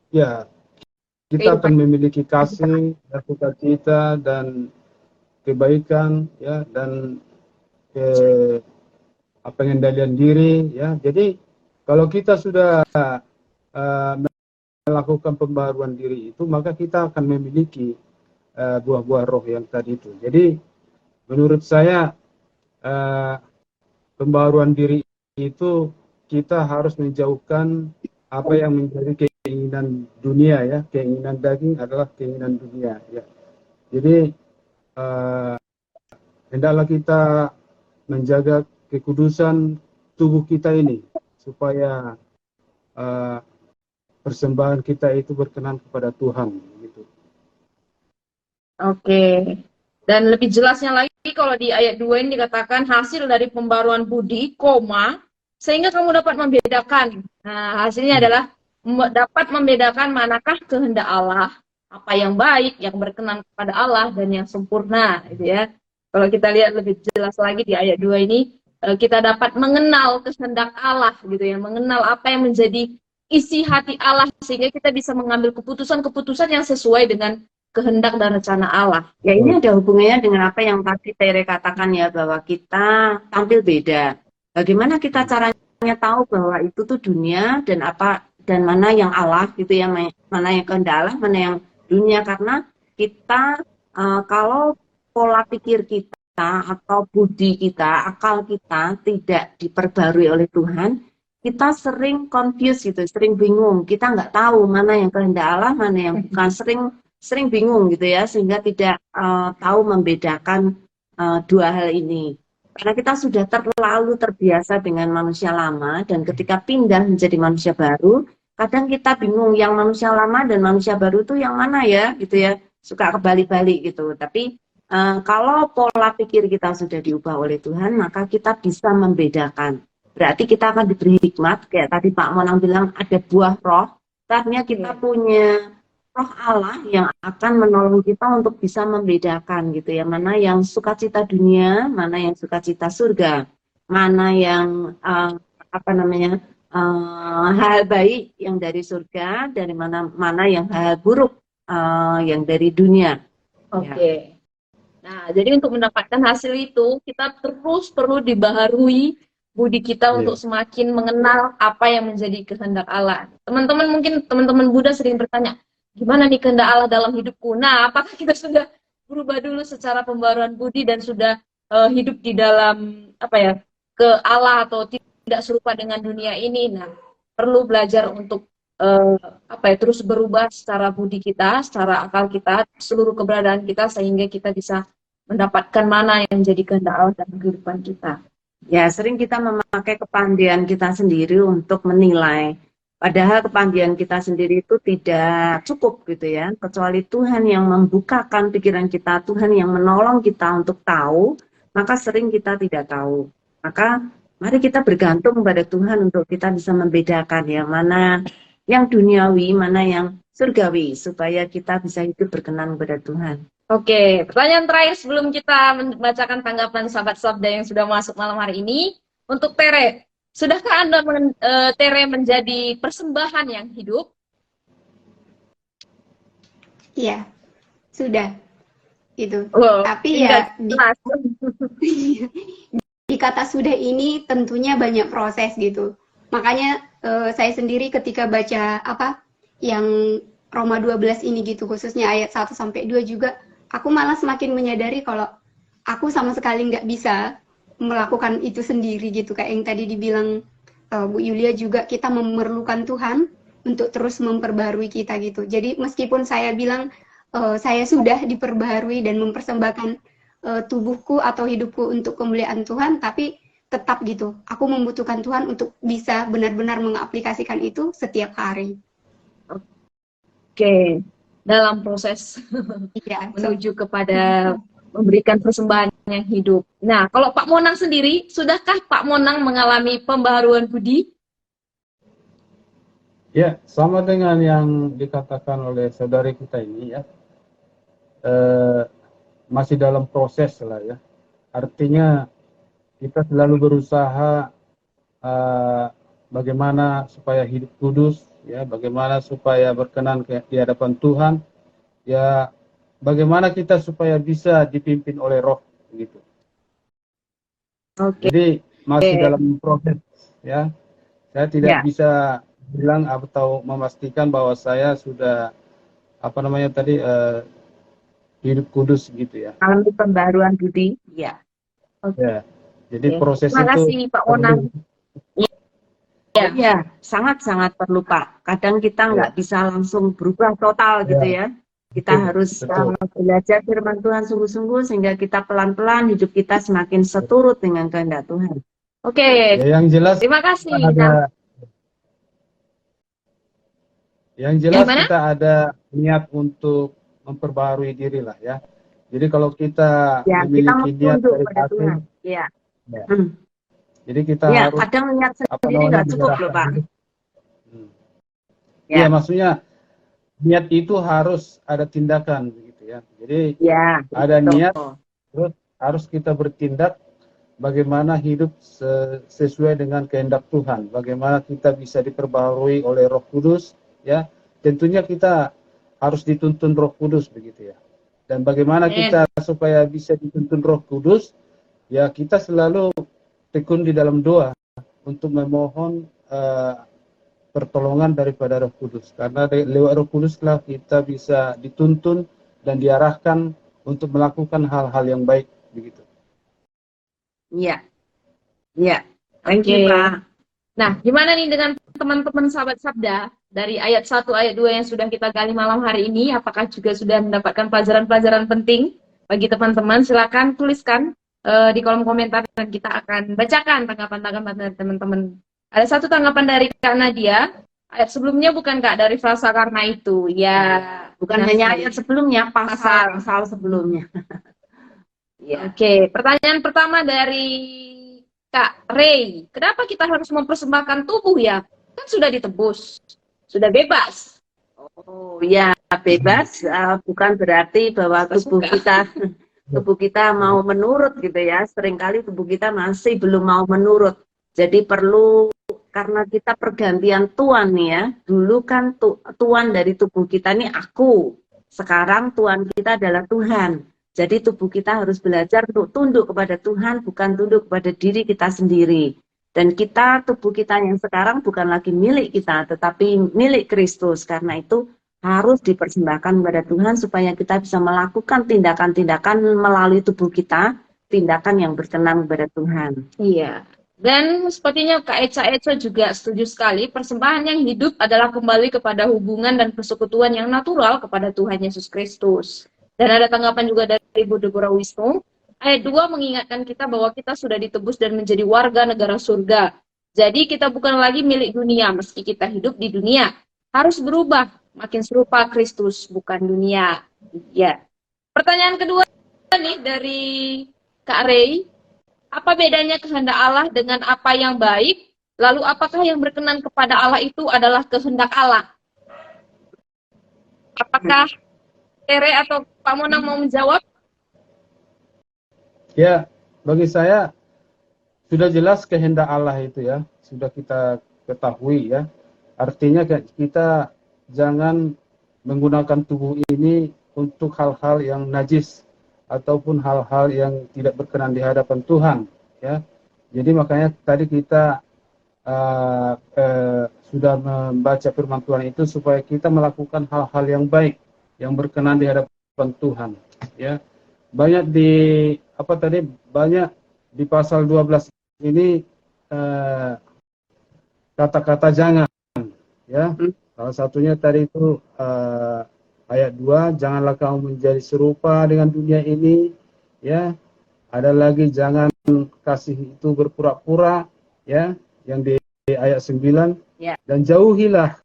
ya kita akan memiliki kasih, sukacita dan ya, dan pengendalian diri ya. Jadi kalau kita sudah melakukan pembaharuan diri itu, maka kita akan memiliki buah-buah roh yang tadi itu. Jadi menurut saya pembaharuan diri itu kita harus menjauhkan apa yang menjadi keinginan dunia ya. Keinginan daging adalah keinginan dunia ya. Jadi hendaklah kita menjaga kekudusan tubuh kita ini supaya persembahan kita itu berkenan kepada Tuhan gitu. Oke. Dan lebih jelasnya lagi kalau di ayat 2 ini dikatakan hasil dari pembaruan budi, sehingga kamu dapat membedakan. Nah, hasilnya adalah dapat membedakan manakah kehendak Allah, apa yang baik, yang berkenan kepada Allah, dan yang sempurna. Gitu ya. Kalau kita lihat lebih jelas lagi di ayat 2 ini, kita dapat mengenal kehendak Allah, gitu ya, mengenal apa yang menjadi isi hati Allah, sehingga kita bisa mengambil keputusan-keputusan yang sesuai dengan kehendak dan rencana Allah. Ya, ini ada hubungannya dengan apa yang tadi Tere katakan ya, bahwa kita tampil beda. Bagaimana kita caranya tahu bahwa itu tuh dunia dan mana yang Allah gitu ya, mana yang kehendak Allah, mana yang dunia. Karena kita kalau pola pikir kita atau budi kita, akal kita tidak diperbarui oleh Tuhan, kita sering confused gitu, sering bingung. Kita nggak tahu mana yang kehendak Allah, mana yang bukan, sering bingung gitu ya, sehingga tidak tahu membedakan dua hal ini. Karena kita sudah terlalu terbiasa dengan manusia lama, dan ketika pindah menjadi manusia baru, kadang kita bingung yang manusia lama dan manusia baru itu yang mana ya, gitu ya, suka kebalik-balik gitu. Tapi Kalau pola pikir kita sudah diubah oleh Tuhan, maka kita bisa membedakan. Berarti kita akan diberi hikmat, kayak tadi Pak Monang bilang ada buah roh, artinya kita punya roh Allah yang akan menolong kita untuk bisa membedakan gitu ya, mana yang sukacita dunia, mana yang sukacita surga, mana yang hal baik yang dari surga, dari mana yang hal buruk yang dari dunia. Oke. Nah, jadi untuk mendapatkan hasil itu, kita terus perlu dibaharui budi kita untuk semakin mengenal apa yang menjadi kehendak Allah. Teman-teman, mungkin teman-teman Buddha sering bertanya, gimana nih kehendak Allah dalam hidupku? Nah, apakah kita sudah berubah dulu secara pembaruan budi dan sudah hidup di dalam ke Allah atau tidak serupa dengan dunia ini? Nah, perlu belajar untuk terus berubah secara budi kita, secara akal kita, seluruh keberadaan kita, sehingga kita bisa mendapatkan mana yang menjadi kehendak Allah dalam kehidupan kita. Ya, sering kita memakai kepandaian kita sendiri untuk menilai. Padahal kepandaian kita sendiri itu tidak cukup gitu ya. Kecuali Tuhan yang membukakan pikiran kita, Tuhan yang menolong kita untuk tahu, maka sering kita tidak tahu. Maka mari kita bergantung pada Tuhan untuk kita bisa membedakan ya, mana yang duniawi, mana yang surgawi, supaya kita bisa hidup berkenan kepada Tuhan. Oke, pertanyaan terakhir sebelum kita membacakan tanggapan sahabat sabda yang sudah masuk malam hari ini. Untuk Tere, sudahkah Anda Tere menjadi persembahan yang hidup? Iya, sudah. Itu. Oh, tapi ya di kata sudah ini tentunya banyak proses gitu. Makanya saya sendiri ketika baca yang Roma 12 ini gitu, khususnya ayat 1 sampai 2 juga, aku malah semakin menyadari kalau aku sama sekali nggak bisa melakukan itu sendiri gitu. Kayak yang tadi dibilang Bu Yulia juga, kita memerlukan Tuhan untuk terus memperbarui kita gitu. Jadi meskipun saya bilang saya sudah diperbarui dan mempersembahkan tubuhku atau hidupku untuk kemuliaan Tuhan, tapi tetap gitu, aku membutuhkan Tuhan untuk bisa benar-benar mengaplikasikan itu setiap hari. Oke, dalam proses menuju kepada memberikan persembahan yang hidup. Nah, kalau Pak Monang sendiri, sudahkah Pak Monang mengalami pembaharuan budi? Ya, sama dengan yang dikatakan oleh saudari kita ini ya, masih dalam proses lah ya. Artinya kita selalu berusaha bagaimana supaya hidup kudus, ya, bagaimana supaya berkenan di hadapan Tuhan, ya, bagaimana kita supaya bisa dipimpin oleh Roh, gitu. Oke. Jadi masih dalam proses, ya. Saya tidak bisa bilang atau memastikan bahwa saya sudah hidup kudus gitu ya. Alami pembaruan budi, ya. Ya. Jadi proses Terima kasih, itu Pak Monang. Ya, sangat-sangat perlu Pak. Kadang kita nggak bisa langsung berubah total gitu ya. Kita harus belajar firman Tuhan sungguh-sungguh sehingga kita pelan-pelan hidup kita semakin seturut dengan kehendak Tuhan. Oke. Ya, yang jelas Terima kasih. Yang jelas kita ada niat untuk memperbarui diri lah ya. Jadi kalau kita memiliki niat dari hati, jadi kita harus kadang niat sendiri nggak cukup loh Pak. Iya, maksudnya niat itu harus ada tindakan begitu ya. Jadi ada niat, terus harus kita bertindak bagaimana hidup sesuai dengan kehendak Tuhan. Bagaimana kita bisa diperbarui oleh Roh Kudus, ya. Tentunya kita harus dituntun Roh Kudus begitu ya. Dan bagaimana kita supaya bisa dituntun Roh Kudus, ya kita selalu tekun di dalam doa untuk memohon pertolongan daripada Roh Kudus. Karena lewat Roh Kuduslah kita bisa dituntun dan diarahkan untuk melakukan hal-hal yang baik begitu. Iya. Iya. Thank you, Pak. Nah, gimana nih dengan teman-teman sahabat Sabda dari ayat 1 ayat 2 yang sudah kita gali malam hari ini? Apakah juga sudah mendapatkan pelajaran-pelajaran penting bagi teman-teman? Silakan tuliskan di kolom komentar dan kita akan bacakan tanggapan-tanggapan dari teman-teman. Ada satu tanggapan dari Kak Nadia. Ayat sebelumnya bukan Kak dari frasa karena itu. Ya, bukan hanya ayat sebelumnya, pasal sebelumnya. Ya. Oke, pertanyaan pertama dari Kak Ray. Kenapa kita harus mempersembahkan tubuh ya? Kan sudah ditebus, sudah bebas. Oh ya, bebas bukan berarti bahwa tubuh kita mau menurut gitu ya. Seringkali tubuh kita masih belum mau menurut. Jadi perlu, karena kita pergantian tuan nih ya. Dulu kan tuan dari tubuh kita nih aku. Sekarang tuan kita adalah Tuhan. Jadi tubuh kita harus belajar untuk tunduk kepada Tuhan, bukan tunduk kepada diri kita sendiri. Dan tubuh kita yang sekarang bukan lagi milik kita, tetapi milik Kristus. Karena itu harus dipersembahkan kepada Tuhan supaya kita bisa melakukan tindakan-tindakan melalui tubuh kita, tindakan yang berkenan kepada Tuhan. Iya. Dan sepertinya Kak Eca juga setuju sekali, persembahan yang hidup adalah kembali kepada hubungan dan persekutuan yang natural kepada Tuhan Yesus Kristus. Dan ada tanggapan juga dari Ibu Deborah Wisnu. Ayat 2 mengingatkan kita bahwa kita sudah ditebus dan menjadi warga negara surga. Jadi kita bukan lagi milik dunia, meski kita hidup di dunia. Harus berubah, makin serupa Kristus, bukan dunia. Ya. Pertanyaan kedua nih dari Kak Ray. Apa bedanya kehendak Allah dengan apa yang baik? Lalu apakah yang berkenan kepada Allah itu adalah kehendak Allah? Apakah Tere atau Pak Monang mau menjawab? Ya, bagi saya sudah jelas kehendak Allah itu ya, sudah kita ketahui ya. Artinya kita jangan menggunakan tubuh ini untuk hal-hal yang najis ataupun hal-hal yang tidak berkenan di hadapan Tuhan ya. Jadi makanya tadi kita sudah membaca firman Tuhan itu supaya kita melakukan hal-hal yang baik, yang berkenan di hadapan Tuhan ya. Banyak di pasal 12 ini kata-kata jangan ya. Salah satunya tadi itu ayat 2, janganlah kamu menjadi serupa dengan dunia ini ya. Ada lagi jangan kasih itu berpura-pura ya, yang di ayat 9 Ya. dan jauhilah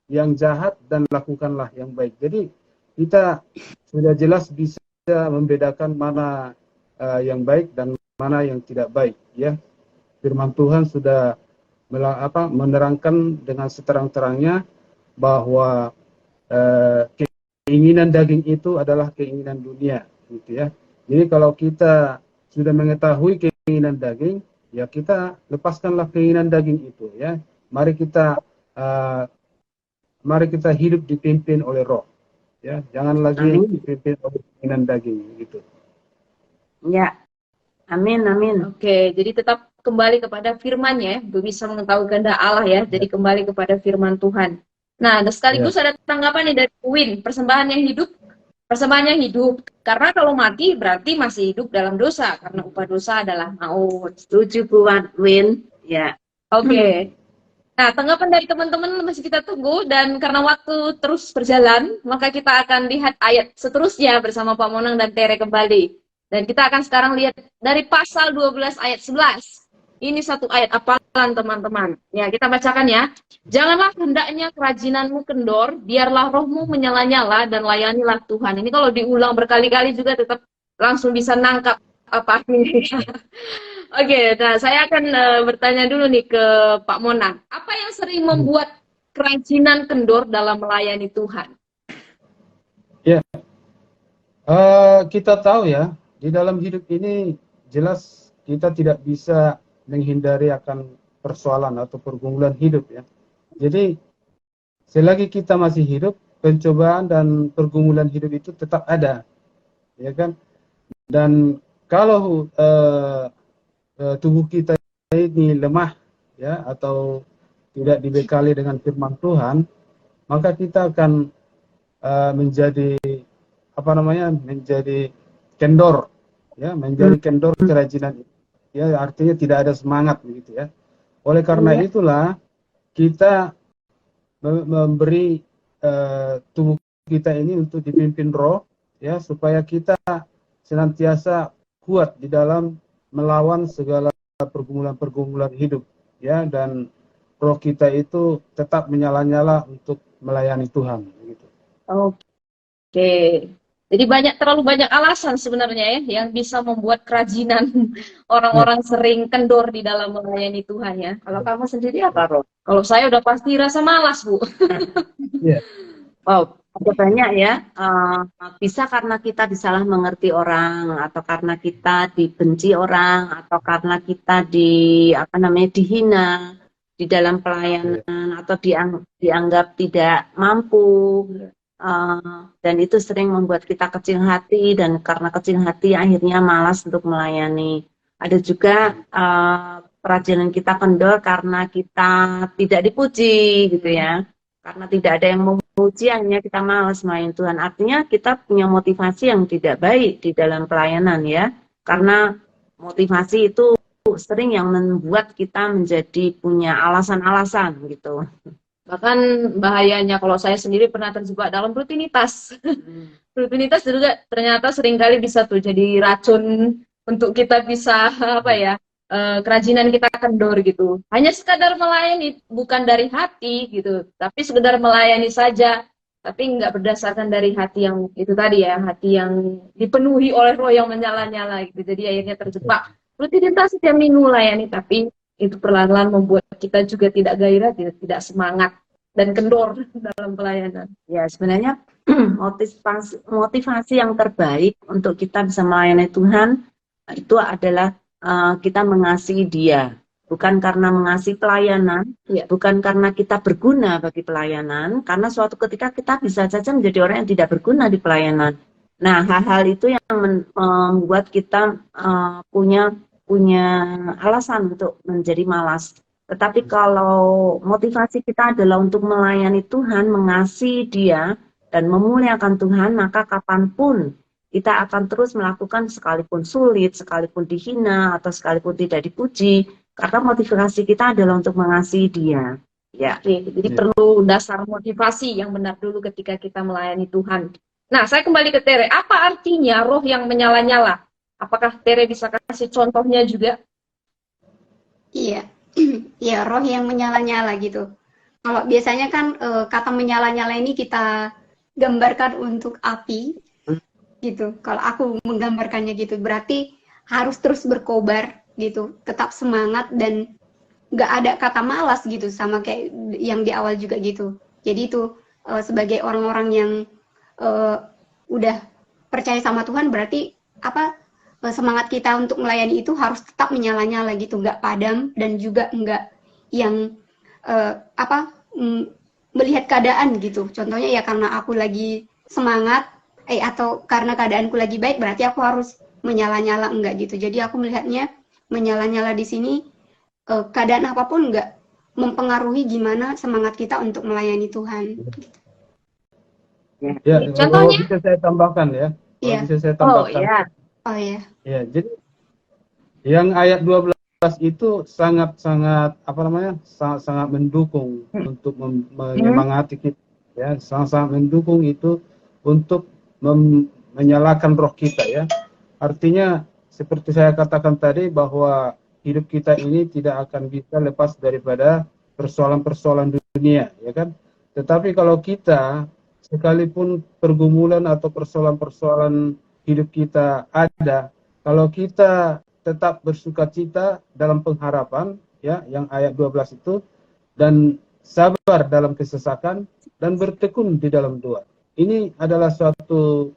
yang jahat dan lakukanlah yang baik. Jadi kita sudah jelas bisa membedakan mana yang baik dan mana yang tidak baik ya. Firman Tuhan sudah menerangkan dengan seterang-terangnya bahwa keinginan daging itu adalah keinginan dunia gitu ya. Jadi kalau kita sudah mengetahui keinginan daging, ya kita lepaskanlah keinginan daging itu ya. Mari kita hidup dipimpin oleh Roh ya. Jangan lagi dipimpin oleh keinginan daging gitu. Ya. Amin, amin. Oke, jadi tetap kembali kepada firman-Nya, bisa mengetahui kehendak Allah ya. Jadi kembali kepada firman Tuhan. Nah, dan sekaligus ada tanggapan nih dari Win, persembahan yang hidup. Karena kalau mati berarti masih hidup dalam dosa, karena upah dosa adalah maut. Setuju buat Win. Ya. Oke. Nah, tanggapan dari teman-teman masih kita tunggu, dan karena waktu terus berjalan, maka kita akan lihat ayat seterusnya bersama Pak Monang dan Tere kembali. Dan kita akan sekarang lihat dari pasal 12 ayat 11. Ini satu ayat hafalan teman-teman. Ya, kita bacakan ya. Janganlah hendaknya kerajinanmu kendor, biarlah rohmu menyala-nyala dan layanilah Tuhan. Ini kalau diulang berkali-kali juga tetap langsung bisa nangkap apa ini. Oke, nah saya akan bertanya dulu nih ke Pak Monang. Apa yang sering membuat kerajinan kendor dalam melayani Tuhan? Ya, kita tahu ya, di dalam hidup ini jelas kita tidak bisa menghindari akan persoalan atau pergumulan hidup ya. Jadi selagi kita masih hidup, pencobaan dan pergumulan hidup itu tetap ada, ya kan? Dan kalau tubuh kita ini lemah ya, atau tidak dibekali dengan firman Tuhan, maka kita akan menjadi kendor ya, menjadi kendor kerajinan ya, artinya tidak ada semangat begitu ya. Oleh karena itulah kita memberi tubuh kita ini untuk dipimpin Roh ya, supaya kita senantiasa kuat di dalam melawan segala pergumulan-pergumulan hidup ya, dan Roh kita itu tetap menyala-nyala untuk melayani Tuhan gitu. Oke. Jadi terlalu banyak alasan sebenarnya ya yang bisa membuat kerajinan orang-orang sering kendor di dalam melayani Tuhan ya. Kalau kamu sendiri apa, Ro? Kalau saya udah pasti rasa malas, Bu. Iya. Wow, ada banyak ya. Bisa karena kita disalah mengerti orang, atau karena kita dibenci orang, atau karena kita dihina di dalam pelayanan, atau dianggap tidak mampu. Dan itu sering membuat kita kecil hati, dan karena kecil hati akhirnya malas untuk melayani. Ada juga kerajinan kita kendor karena kita tidak dipuji gitu ya, karena tidak ada yang memuji akhirnya kita malas melayani Tuhan. Artinya kita punya motivasi yang tidak baik di dalam pelayanan ya, karena motivasi itu sering yang membuat kita menjadi punya alasan-alasan gitu. Bahkan bahayanya kalau saya sendiri pernah terjebak dalam rutinitas. Rutinitas juga ternyata seringkali bisa tuh jadi racun untuk kita bisa kerajinan kita kendor gitu. Hanya sekadar melayani, bukan dari hati gitu, tapi sekedar melayani saja, tapi nggak berdasarkan dari hati yang itu tadi ya, hati yang dipenuhi oleh roh yang menyala-nyala gitu. Jadi akhirnya terjebak rutinitas setiap minggu melayani, tapi itu perlahan-lahan membuat kita juga tidak gairah, tidak semangat dan kendor dalam pelayanan. Ya, sebenarnya motivasi yang terbaik untuk kita bisa melayani Tuhan itu adalah kita mengasihi Dia, bukan karena mengasihi pelayanan, bukan karena kita berguna bagi pelayanan, karena suatu ketika kita bisa saja menjadi orang yang tidak berguna di pelayanan. Nah, hal-hal itu yang membuat kita punya alasan untuk menjadi malas. Tetapi kalau motivasi kita adalah untuk melayani Tuhan, mengasihi Dia, dan memuliakan Tuhan, maka kapanpun kita akan terus melakukan sekalipun sulit, sekalipun dihina, atau sekalipun tidak dipuji, karena motivasi kita adalah untuk mengasihi Dia. Ya. Jadi perlu dasar motivasi yang benar dulu ketika kita melayani Tuhan. Nah, saya kembali ke Tere. Apa artinya roh yang menyala-nyala? Apakah Tere bisa kasih contohnya juga? Iya, ya roh yang menyala-nyala gitu. Kalau biasanya kan kata menyala-nyala ini kita gambarkan untuk api, gitu. Kalau aku menggambarkannya gitu, berarti harus terus berkobar gitu, tetap semangat dan nggak ada kata malas gitu, sama kayak yang di awal juga gitu. Jadi itu sebagai orang-orang yang udah percaya sama Tuhan, berarti semangat kita untuk melayani itu harus tetap menyala-nyala gitu, nggak padam dan juga nggak yang melihat keadaan gitu. Contohnya ya karena aku lagi semangat atau karena keadaanku lagi baik berarti aku harus menyala-nyala, enggak gitu. Jadi aku melihatnya menyala-nyala di sini keadaan apapun enggak mempengaruhi gimana semangat kita untuk melayani Tuhan. Ya, Contohnya? bisa saya tambahkan ya. Iya. Bisa saya tambahkan. Oh ya. Ya, jadi yang ayat 12 itu sangat sangat mendukung untuk menyemangati kita ya, sangat mendukung itu untuk menyalakan roh kita ya. Artinya seperti saya katakan tadi bahwa hidup kita ini tidak akan bisa lepas daripada persoalan-persoalan dunia ya kan. Tetapi kalau kita sekalipun pergumulan atau persoalan-persoalan hidup kita ada, kalau kita tetap bersukacita dalam pengharapan ya, yang ayat 12 itu, dan sabar dalam kesesakan dan bertekun di dalam doa. Ini adalah suatu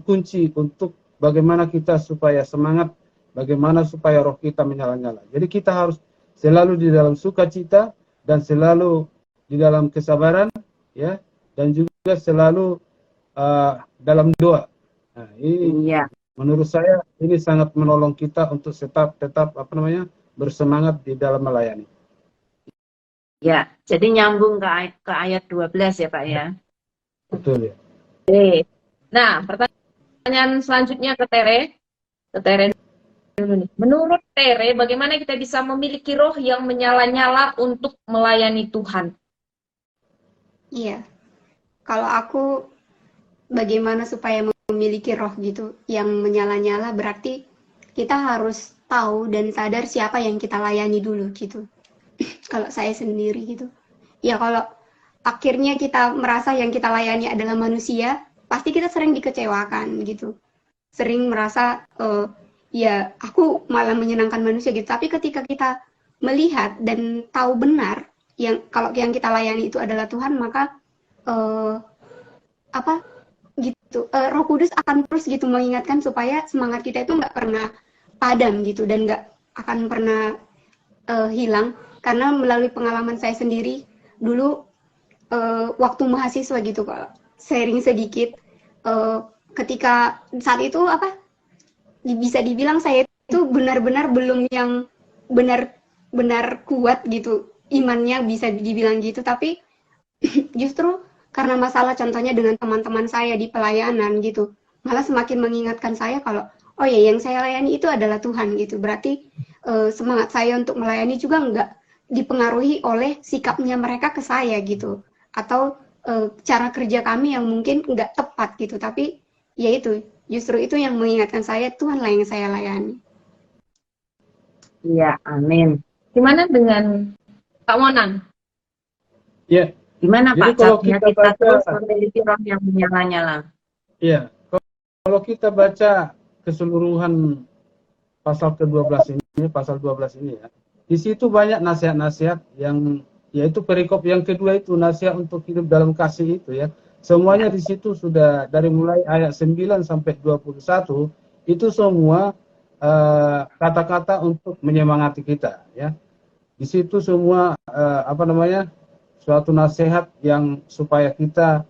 kunci untuk bagaimana kita supaya semangat, bagaimana supaya roh kita menyala-nyala. Jadi kita harus selalu di dalam sukacita dan selalu di dalam kesabaran ya, dan juga selalu dalam doa. Nah, ini menurut saya ini sangat menolong kita untuk tetap bersemangat di dalam melayani. Ya, jadi nyambung ke ayat 12 ya Pak ya. Betul ya. Oke. Nah, pertanyaan selanjutnya ke Tere dulu nih. Menurut Tere, bagaimana kita bisa memiliki roh yang menyala-nyala untuk melayani Tuhan? Iya. Kalau aku bagaimana supaya memiliki roh gitu yang menyala-nyala, berarti kita harus tahu dan sadar siapa yang kita layani dulu gitu. Kalau saya sendiri gitu. Ya kalau akhirnya kita merasa yang kita layani adalah manusia, pasti kita sering dikecewakan gitu, sering merasa ya aku malah menyenangkan manusia gitu. Tapi ketika kita melihat dan tahu benar yang kalau yang kita layani itu adalah Tuhan, maka apa gitu, Roh Kudus akan terus gitu mengingatkan supaya semangat kita itu nggak pernah padam gitu, dan nggak akan pernah hilang. Karena melalui pengalaman saya sendiri dulu, waktu mahasiswa gitu, kalau sharing sedikit, ketika saat itu bisa dibilang saya itu benar-benar belum yang benar-benar kuat gitu imannya, bisa dibilang gitu. Tapi justru karena masalah contohnya dengan teman-teman saya di pelayanan gitu, malah semakin mengingatkan saya kalau oh ya, yang saya layani itu adalah Tuhan gitu. Berarti semangat saya untuk melayani juga nggak dipengaruhi oleh sikapnya mereka ke saya gitu, atau cara kerja kami yang mungkin nggak tepat gitu. Tapi ya itu, justru itu yang mengingatkan saya, Tuhanlah yang saya layani. Iya, amin. Gimana dengan Pak Monan? Ya, Gimana jadi Pak kalau caranya kita kita terus baca, memiliki roh yang menyala-nyala? ya, kalau kita baca keseluruhan pasal ke-12 ini, pasal 12 ini ya, di situ banyak nasihat-nasihat yang, yaitu perikop yang kedua itu nasihat untuk hidup dalam kasih itu ya. Semuanya di situ sudah dari mulai ayat 9 sampai 21 itu semua kata-kata untuk menyemangati kita ya. Di situ semua suatu nasihat yang supaya kita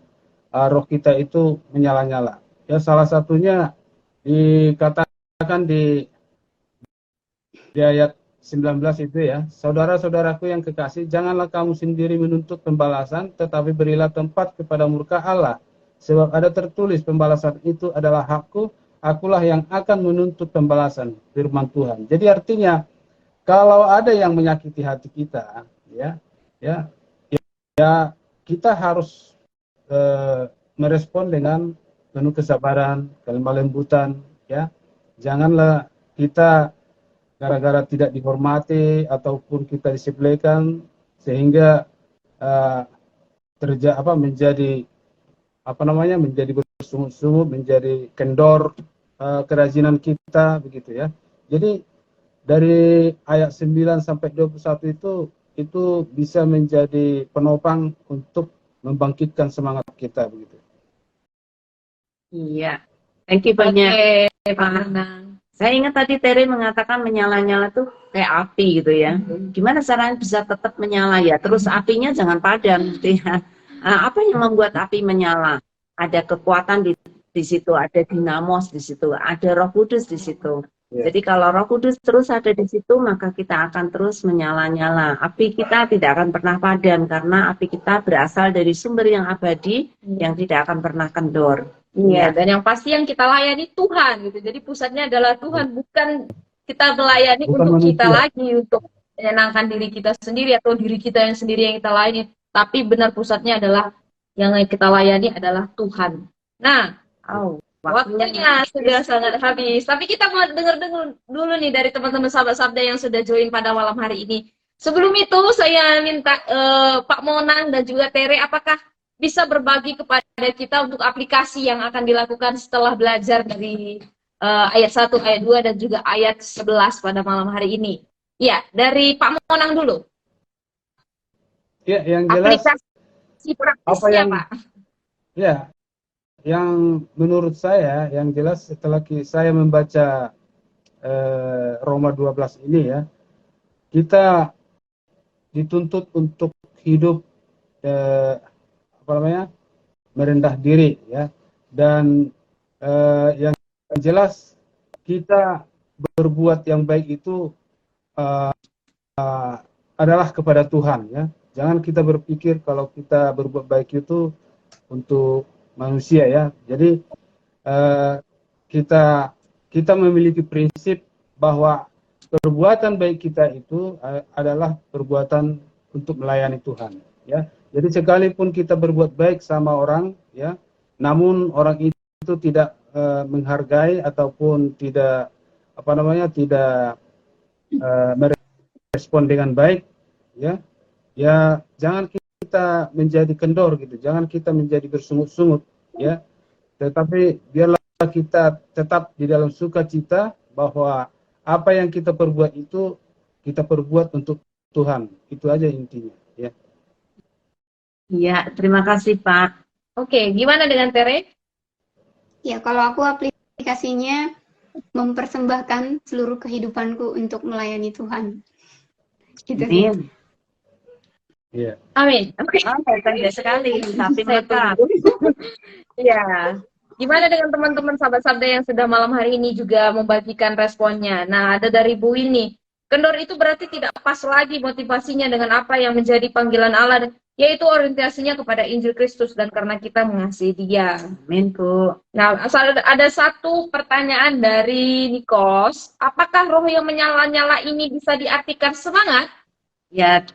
roh kita itu menyala-nyala. Ya, salah satunya dikatakan di ayat 19 itu ya, saudara-saudaraku yang kekasih, janganlah kamu sendiri menuntut pembalasan, tetapi berilah tempat kepada murka Allah. Sebab ada tertulis, pembalasan itu adalah hakku, akulah yang akan menuntut pembalasan, firman Tuhan. Jadi artinya, kalau ada yang menyakiti hati kita, ya kita harus merespon dengan penuh kesabaran, kelemah lembutan, ya. Janganlah kita gara-gara tidak dihormati ataupun kita disepelekan sehingga menjadi bersungut-sungut, menjadi kendor kerajinan kita begitu ya. Jadi dari ayat 9 sampai 21 itu bisa menjadi penopang untuk membangkitkan semangat kita begitu. Iya, thank you banyak Pak Anang. Saya ingat tadi Tere mengatakan menyala-nyala tuh kayak api gitu ya. Gimana caranya bisa tetap menyala ya? Terus apinya jangan padam gitu ya. Apa yang membuat api menyala? Ada kekuatan di situ, ada dinamos di situ, ada Roh Kudus di situ. Yeah. Jadi kalau Roh Kudus terus ada di situ, maka kita akan terus menyala-nyala. Api kita tidak akan pernah padam karena api kita berasal dari sumber yang abadi yang tidak akan pernah kendor. Iya, dan yang pasti yang kita layani Tuhan gitu. Jadi pusatnya adalah Tuhan, bukan kita melayani Bukan untuk manusia. kita lagi, untuk menyenangkan diri kita sendiri atau diri kita yang sendiri yang kita layani. Tapi benar pusatnya adalah yang kita layani adalah Tuhan. Nah, waktunya sudah sangat habis. Tapi kita mau dengar dulu nih dari teman-teman sahabat Sabda yang sudah join pada malam hari ini. Sebelum itu saya minta Pak Monan dan juga Tere, apakah bisa berbagi kepada kita untuk aplikasi yang akan dilakukan setelah belajar dari ayat 1, ayat 2, dan juga ayat 11 pada malam hari ini. Ya, dari Pak Monang dulu. Ya, yang jelas aplikasi praktisnya, Pak. Ya, yang menurut saya, yang jelas setelah saya membaca Roma 12 ini ya, kita dituntut untuk hidup merendah diri ya, dan yang jelas kita berbuat yang baik itu adalah kepada Tuhan ya. Jangan kita berpikir kalau kita berbuat baik itu untuk manusia ya. Jadi kita memiliki prinsip bahwa perbuatan baik kita itu adalah perbuatan untuk melayani Tuhan ya. Jadi sekalipun kita berbuat baik sama orang ya, namun orang itu tidak menghargai ataupun tidak merespon dengan baik ya, jangan kita menjadi kendor gitu, jangan kita menjadi bersungut-sungut ya. tetapi biarlah kita tetap di dalam sukacita bahwa apa yang kita perbuat itu kita perbuat untuk Tuhan. Itu aja intinya, ya. Iya, terima kasih Pak. Oke, gimana dengan Tere? Ya, kalau aku aplikasinya mempersembahkan seluruh kehidupanku untuk melayani Tuhan. Gitu sih. Amin. Iya. Amin. Oke. Pandai sekali, tapi Saya melekat. tunggu. Iya. Gimana dengan teman-teman sahabat-sahabat yang sudah malam hari ini juga membagikan responnya? Nah, ada dari Bu ini. Kendor itu berarti tidak pas lagi motivasinya dengan apa yang menjadi panggilan Allah, yaitu orientasinya kepada Injil Kristus dan karena kita mengasihi Dia. Amin, Bu. Nah, ada satu pertanyaan dari Nikos. Apakah roh yang menyala-nyala ini bisa diartikan semangat? Ya,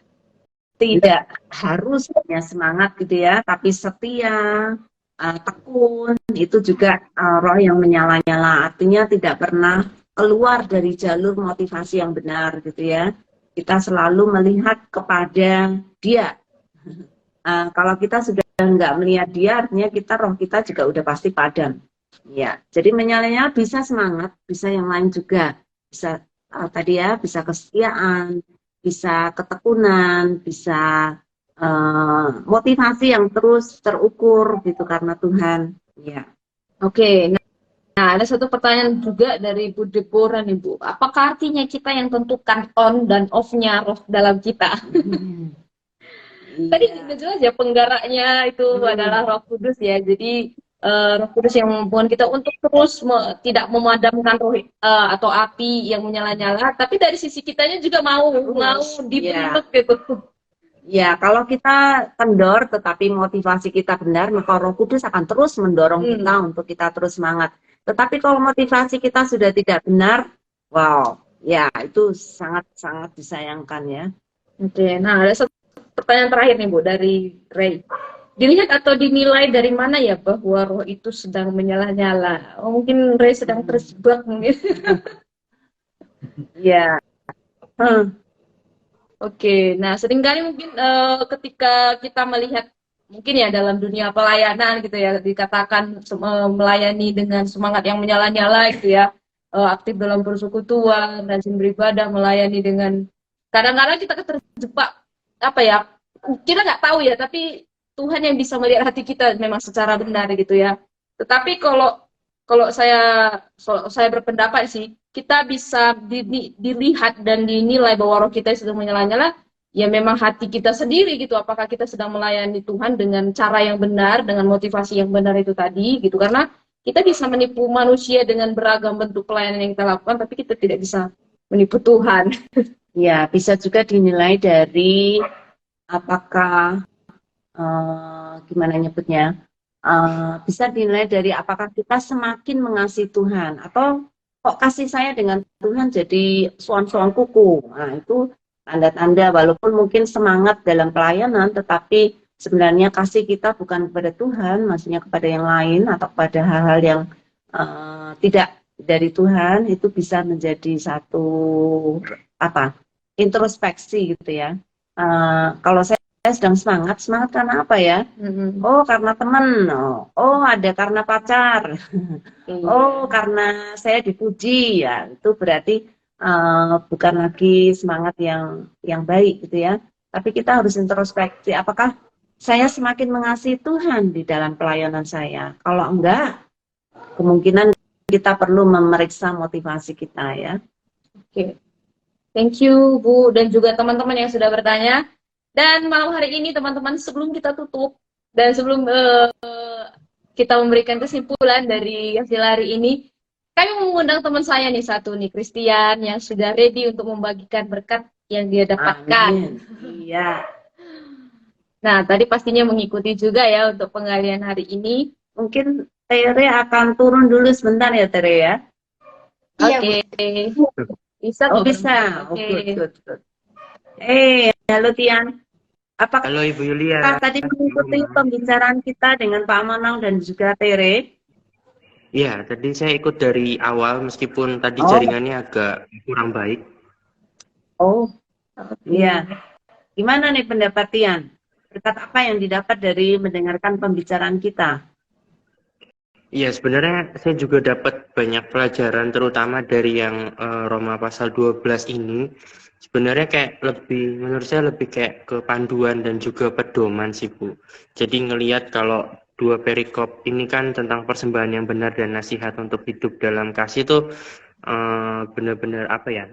tidak harus hanya semangat gitu ya, tapi setia, tekun, itu juga roh yang menyala-nyala. Artinya tidak pernah keluar dari jalur motivasi yang benar gitu ya. Kita selalu melihat kepada Dia. Kalau kita sudah nggak melihat Dia, artinya roh kita juga udah pasti padam. Ya, jadi menyalanya bisa semangat, bisa yang lain juga, bisa tadi ya, bisa kesetiaan, bisa ketekunan, bisa motivasi yang terus terukur gitu karena Tuhan. Ya. Oke. Nah, ada satu pertanyaan juga dari Bu Deborah nih, Bu. Apakah artinya kita yang tentukan on dan off-nya roh dalam kita? Tadi sudah jelas ya, penggeraknya itu adalah Roh Kudus ya. Jadi Roh Kudus yang membuat kita untuk terus tidak memadamkan roh atau api yang menyala-nyala, tapi dari sisi kitanya juga mau dibentuk gitu. Ya, kalau kita kendor tetapi motivasi kita benar, maka Roh Kudus akan terus mendorong kita untuk kita terus semangat. Tetapi kalau motivasi kita sudah tidak benar, wow, ya itu sangat-sangat disayangkan ya. Oke, nah ada satu pertanyaan terakhir nih Bu dari Ray. Dilihat atau dinilai dari mana ya bahwa roh itu sedang menyala-nyala? Oh, mungkin Ray sedang terjebak mungkin. Ya. Oke, nah seringkali mungkin ketika kita melihat mungkin ya dalam dunia pelayanan gitu ya dikatakan melayani dengan semangat yang menyala-nyala gitu ya, aktif dalam persekutuan, rajin beribadah, melayani dengan kadang-kadang kita terjebak apa ya, kita nggak tahu ya, tapi Tuhan yang bisa melihat hati kita memang secara benar gitu ya. Tetapi kalau saya berpendapat sih, kita bisa dilihat dan dinilai bahwa roh kita sedang menyala-nyala, ya memang hati kita sendiri gitu, apakah kita sedang melayani Tuhan dengan cara yang benar, dengan motivasi yang benar itu tadi gitu. Karena kita bisa menipu manusia dengan beragam bentuk pelayanan yang kita lakukan, tapi kita tidak bisa menipu Tuhan. Ya, bisa juga dinilai dari apakah gimana nyebutnya, bisa dinilai dari apakah kita semakin mengasihi Tuhan atau kok kasih saya dengan Tuhan jadi suan-suan kuku. Nah, itu tanda-tanda walaupun mungkin semangat dalam pelayanan, tetapi sebenarnya kasih kita bukan kepada Tuhan, maksudnya kepada yang lain atau kepada hal-hal yang tidak dari Tuhan, itu bisa menjadi satu introspeksi gitu ya. Kalau saya sedang semangat karena apa ya? Oh, karena teman. Oh, ada karena pacar. Oh, karena saya dipuji ya. Itu berarti bukan lagi semangat yang baik gitu ya. Tapi kita harus introspeksi, apakah saya semakin mengasihi Tuhan di dalam pelayanan saya? Kalau enggak, kemungkinan kita perlu memeriksa motivasi kita ya. Oke. Thank you Bu dan juga teman-teman yang sudah bertanya. Dan malam hari ini teman-teman, sebelum kita tutup dan sebelum kita memberikan kesimpulan dari hasil hari ini, kami mengundang teman saya nih satu nih, Christian, yang sudah ready untuk membagikan berkat yang dia dapatkan. Amin. Iya. Nah, tadi pastinya mengikuti juga ya untuk penggalian hari ini. Mungkin Tere akan turun dulu sebentar ya Tere ya. Oke. Bisa Oh kok, bisa. Oke. Good. Halo Tian. Apakah Halo Ibu Yulia. tadi mengikuti pembicaraan kita dengan Pak Manang dan juga Tere? Iya, tadi saya ikut dari awal meskipun tadi jaringannya agak kurang baik. Oh, iya. Gimana nih pendapat Tian? Berkat apa yang didapat dari mendengarkan pembicaraan kita? Iya, sebenarnya saya juga dapat banyak pelajaran terutama dari yang Roma pasal 12 ini. Sebenarnya kayak lebih, menurut saya lebih kayak ke panduan dan juga pedoman sih Bu. Jadi ngelihat kalau dua perikop ini kan tentang persembahan yang benar dan nasihat untuk hidup dalam kasih itu benar-benar apa ya,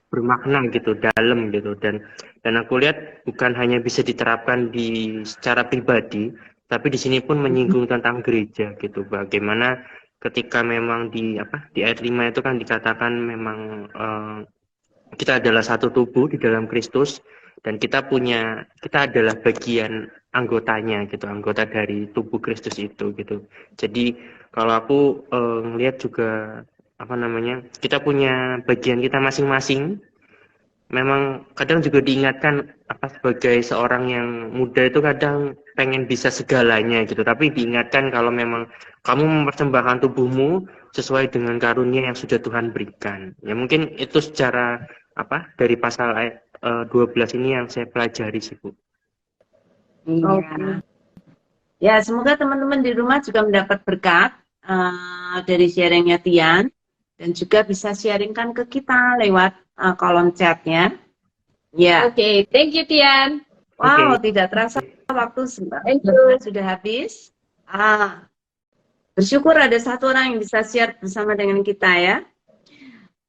bermakna gitu, dalam gitu. Dan aku lihat bukan hanya bisa diterapkan di secara pribadi, tapi di sini pun menyinggung tentang gereja gitu. Bagaimana ketika memang di ayat 5 itu kan dikatakan memang kita adalah satu tubuh di dalam Kristus dan kita adalah bagian anggotanya gitu, anggota dari tubuh Kristus itu gitu. Jadi kalau aku ngelihat juga kita punya bagian kita masing-masing. Memang kadang juga diingatkan sebagai seorang yang muda itu kadang pengen bisa segalanya gitu, tapi diingatkan kalau memang kamu mempersembahkan tubuhmu sesuai dengan karunia yang sudah Tuhan berikan. Ya mungkin itu secara dari pasal ayat 12 ini yang saya pelajari sih Bu. Iya. Ya, semoga teman-teman di rumah juga mendapat berkat dari sharingnya Tian, dan juga bisa sharingkan ke kita lewat kolom chatnya. Ya. Oke, thank you Tian. Wow, tidak terasa waktu sudah habis. Bersyukur ada satu orang yang bisa share bersama dengan kita ya.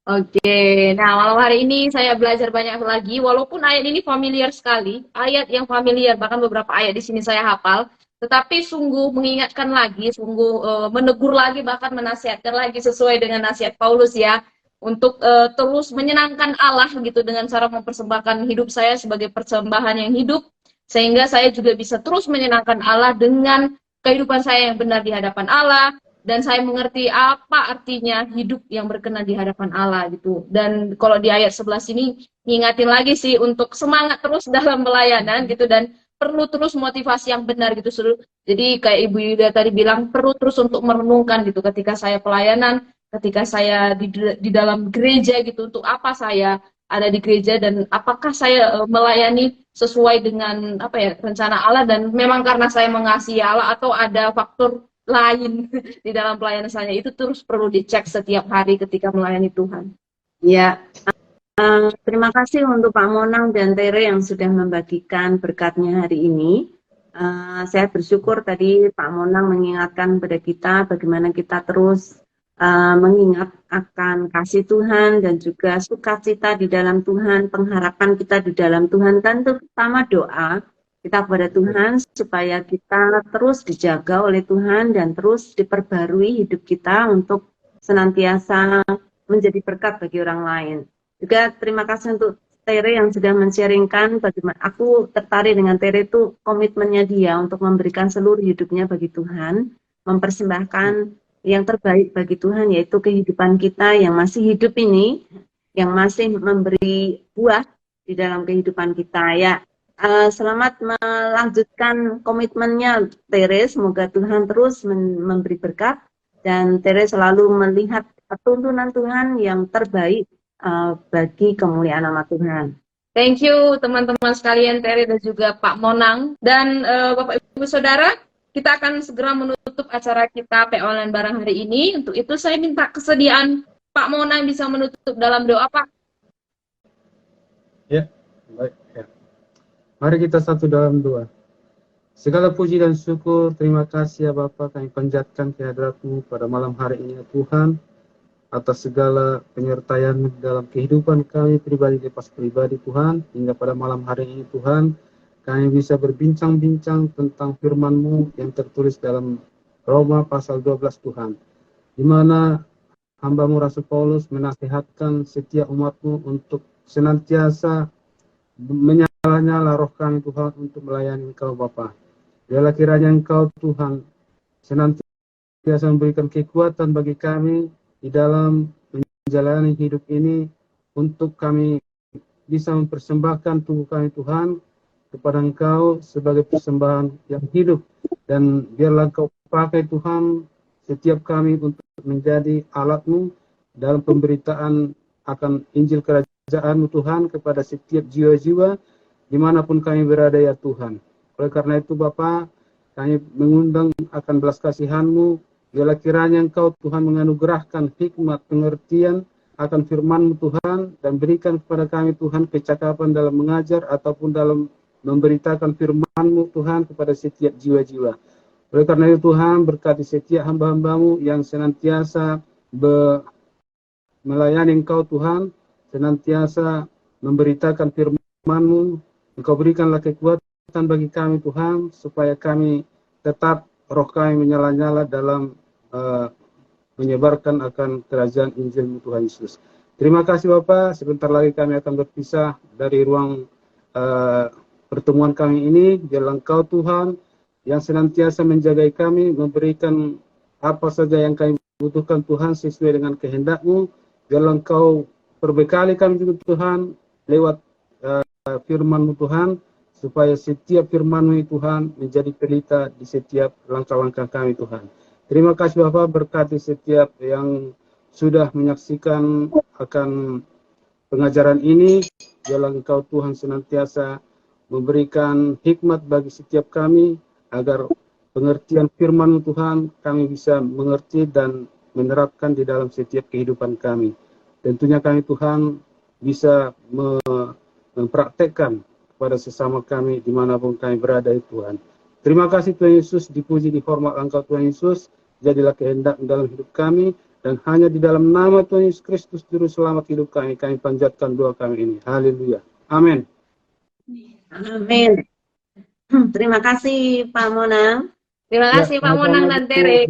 Oke, nah malam hari ini saya belajar banyak lagi, walaupun ayat ini familiar sekali, ayat yang familiar, bahkan beberapa ayat di sini saya hafal, tetapi sungguh mengingatkan lagi, sungguh menegur lagi, bahkan menasihatkan lagi sesuai dengan nasihat Paulus ya, untuk terus menyenangkan Allah gitu dengan cara mempersembahkan hidup saya sebagai persembahan yang hidup, sehingga saya juga bisa terus menyenangkan Allah dengan kehidupan saya yang benar di hadapan Allah. Dan saya mengerti apa artinya hidup yang berkenan di hadapan Allah gitu. Dan kalau di ayat 11 ini ngingatin lagi sih untuk semangat terus dalam pelayanan gitu, dan perlu terus motivasi yang benar gitu. Jadi kayak Ibu Yuda tadi bilang, perlu terus untuk merenungkan gitu ketika saya pelayanan, ketika saya di dalam gereja gitu, untuk apa saya ada di gereja dan apakah saya melayani sesuai dengan rencana Allah, dan memang karena saya mengasihi Allah atau ada faktor lain di dalam pelayanan saya. Itu terus perlu dicek setiap hari ketika melayani Tuhan. Ya, terima kasih untuk Pak Monang dan Tere yang sudah membagikan berkatnya hari ini. Saya bersyukur tadi Pak Monang mengingatkan pada kita bagaimana kita terus mengingat akan kasih Tuhan dan juga sukacita di dalam Tuhan, pengharapan kita di dalam Tuhan, dan terutama doa kita kepada Tuhan supaya kita terus dijaga oleh Tuhan dan terus diperbarui hidup kita untuk senantiasa menjadi berkat bagi orang lain. Juga terima kasih untuk Tere yang sudah men-sharingkan bagaimana aku tertarik dengan Tere itu komitmennya dia untuk memberikan seluruh hidupnya bagi Tuhan, mempersembahkan yang terbaik bagi Tuhan, yaitu kehidupan kita yang masih hidup ini, yang masih memberi buah di dalam kehidupan kita ya. Selamat melanjutkan komitmennya Tere, semoga Tuhan terus memberi berkat dan Tere selalu melihat tuntunan Tuhan yang terbaik bagi kemuliaan nama Tuhan. Thank you teman-teman sekalian, Tere dan juga Pak Monang, dan Bapak Ibu Saudara, kita akan segera menutup acara kita PA Online bareng hari ini. Untuk itu saya minta kesediaan Pak Monang bisa menutup dalam doa, Pak. Ya, baik ya. Mari kita satu dalam doa. Segala puji dan syukur, terima kasih ya Bapa, kami panjatkan kehadirat-Mu pada malam hari ini ya Tuhan, atas segala penyertaan dalam kehidupan kami pribadi lepas pribadi Tuhan, hingga pada malam hari ini Tuhan, kami bisa berbincang-bincang tentang firman-Mu yang tertulis dalam Roma pasal 12 Tuhan, di mana hamba-Mu Rasul Paulus menasihatkan setiap umat-Mu untuk senantiasa menyala-nyala roh kami Tuhan untuk melayani Engkau Bapa. Biarlah kiranya Engkau Tuhan senantiasa memberikan kekuatan bagi kami di dalam menjalani hidup ini, untuk kami bisa mempersembahkan tubuh kami Tuhan kepada Engkau sebagai persembahan yang hidup, dan biarlah Engkau pakai Tuhan setiap kami untuk menjadi alat-Mu dalam pemberitaan akan Injil Kerajaan-Mu Tuhan kepada setiap jiwa-jiwa dimanapun kami berada ya Tuhan. Oleh karena itu Bapa, kami mengundang akan belas kasihan-Mu. Biarlah kiranya Engkau Tuhan menganugerahkan hikmat pengertian akan firman-Mu Tuhan, dan berikan kepada kami Tuhan kecakapan dalam mengajar ataupun dalam memberitakan firman-Mu Tuhan kepada setiap jiwa-jiwa. Oleh karena itu Tuhan, berkati setiap hamba-hamba-Mu yang senantiasa melayani Engkau Tuhan, senantiasa memberitakan firman-Mu. Engkau berikanlah kekuatan bagi kami Tuhan, supaya kami tetap roh kami menyala-nyala dalam menyebarkan akan kerajaan Injil Tuhan Yesus. Terima kasih Bapak, sebentar lagi kami akan berpisah dari ruang pertemuan kami ini. Biarlah Engkau Tuhan yang senantiasa menjagai kami, memberikan apa saja yang kami butuhkan Tuhan sesuai dengan kehendak-Mu. Biarlah Engkau perbekali kami juga Tuhan lewat firman-Mu Tuhan, supaya setiap firman-Mu Tuhan menjadi pelita di setiap langkah-langkah kami Tuhan. Terima kasih Bapak, berkati setiap yang sudah menyaksikan akan pengajaran ini. Biarlah Engkau Tuhan senantiasa memberikan hikmat bagi setiap kami, agar pengertian firman Tuhan kami bisa mengerti dan menerapkan di dalam setiap kehidupan kami. Tentunya kami Tuhan bisa mempraktekkan kepada sesama kami dimanapun kami berada Tuhan. Terima kasih Tuhan Yesus, dipuji, dihormat Engkau Tuhan Yesus. Jadilah kehendak dalam hidup kami, dan hanya di dalam nama Tuhan Yesus Kristus Juru Selamat hidup kami panjatkan doa kami ini. Haleluya. Amin. Amin. Terima kasih Pak Monang. Terima kasih Pak Monang dan Tere.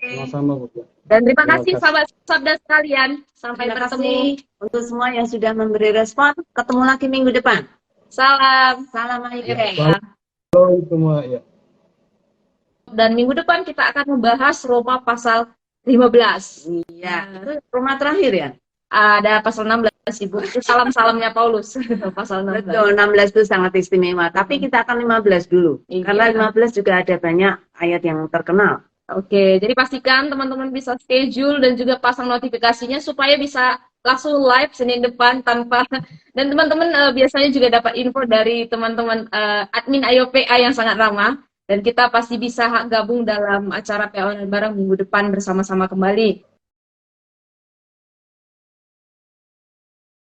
Sama-sama Bu. Dan terima Terima kasih kasih. sahabat sabda sekalian. Sampai Terima bertemu. kasih untuk semua yang sudah memberi respon. Ketemu lagi minggu depan. Salam. Assalamualaikum. Oke. Halo semua ya. Dan minggu depan kita akan membahas Roma pasal 15. Iya, itu rumah terakhir ya. Ada pasal 16 Ibu. Itu salam-salamnya Paulus. Pasal 16. Betul, 16 itu sangat istimewa. Tapi kita akan 15 dulu. Iya. Karena 15 juga ada banyak ayat yang terkenal. Oke, jadi pastikan teman-teman bisa schedule dan juga pasang notifikasinya supaya bisa langsung live Senin depan tanpa, dan teman-teman biasanya juga dapat info dari teman-teman admin IOPA yang sangat ramah, dan kita pasti bisa gabung dalam acara PON bareng minggu depan bersama-sama kembali.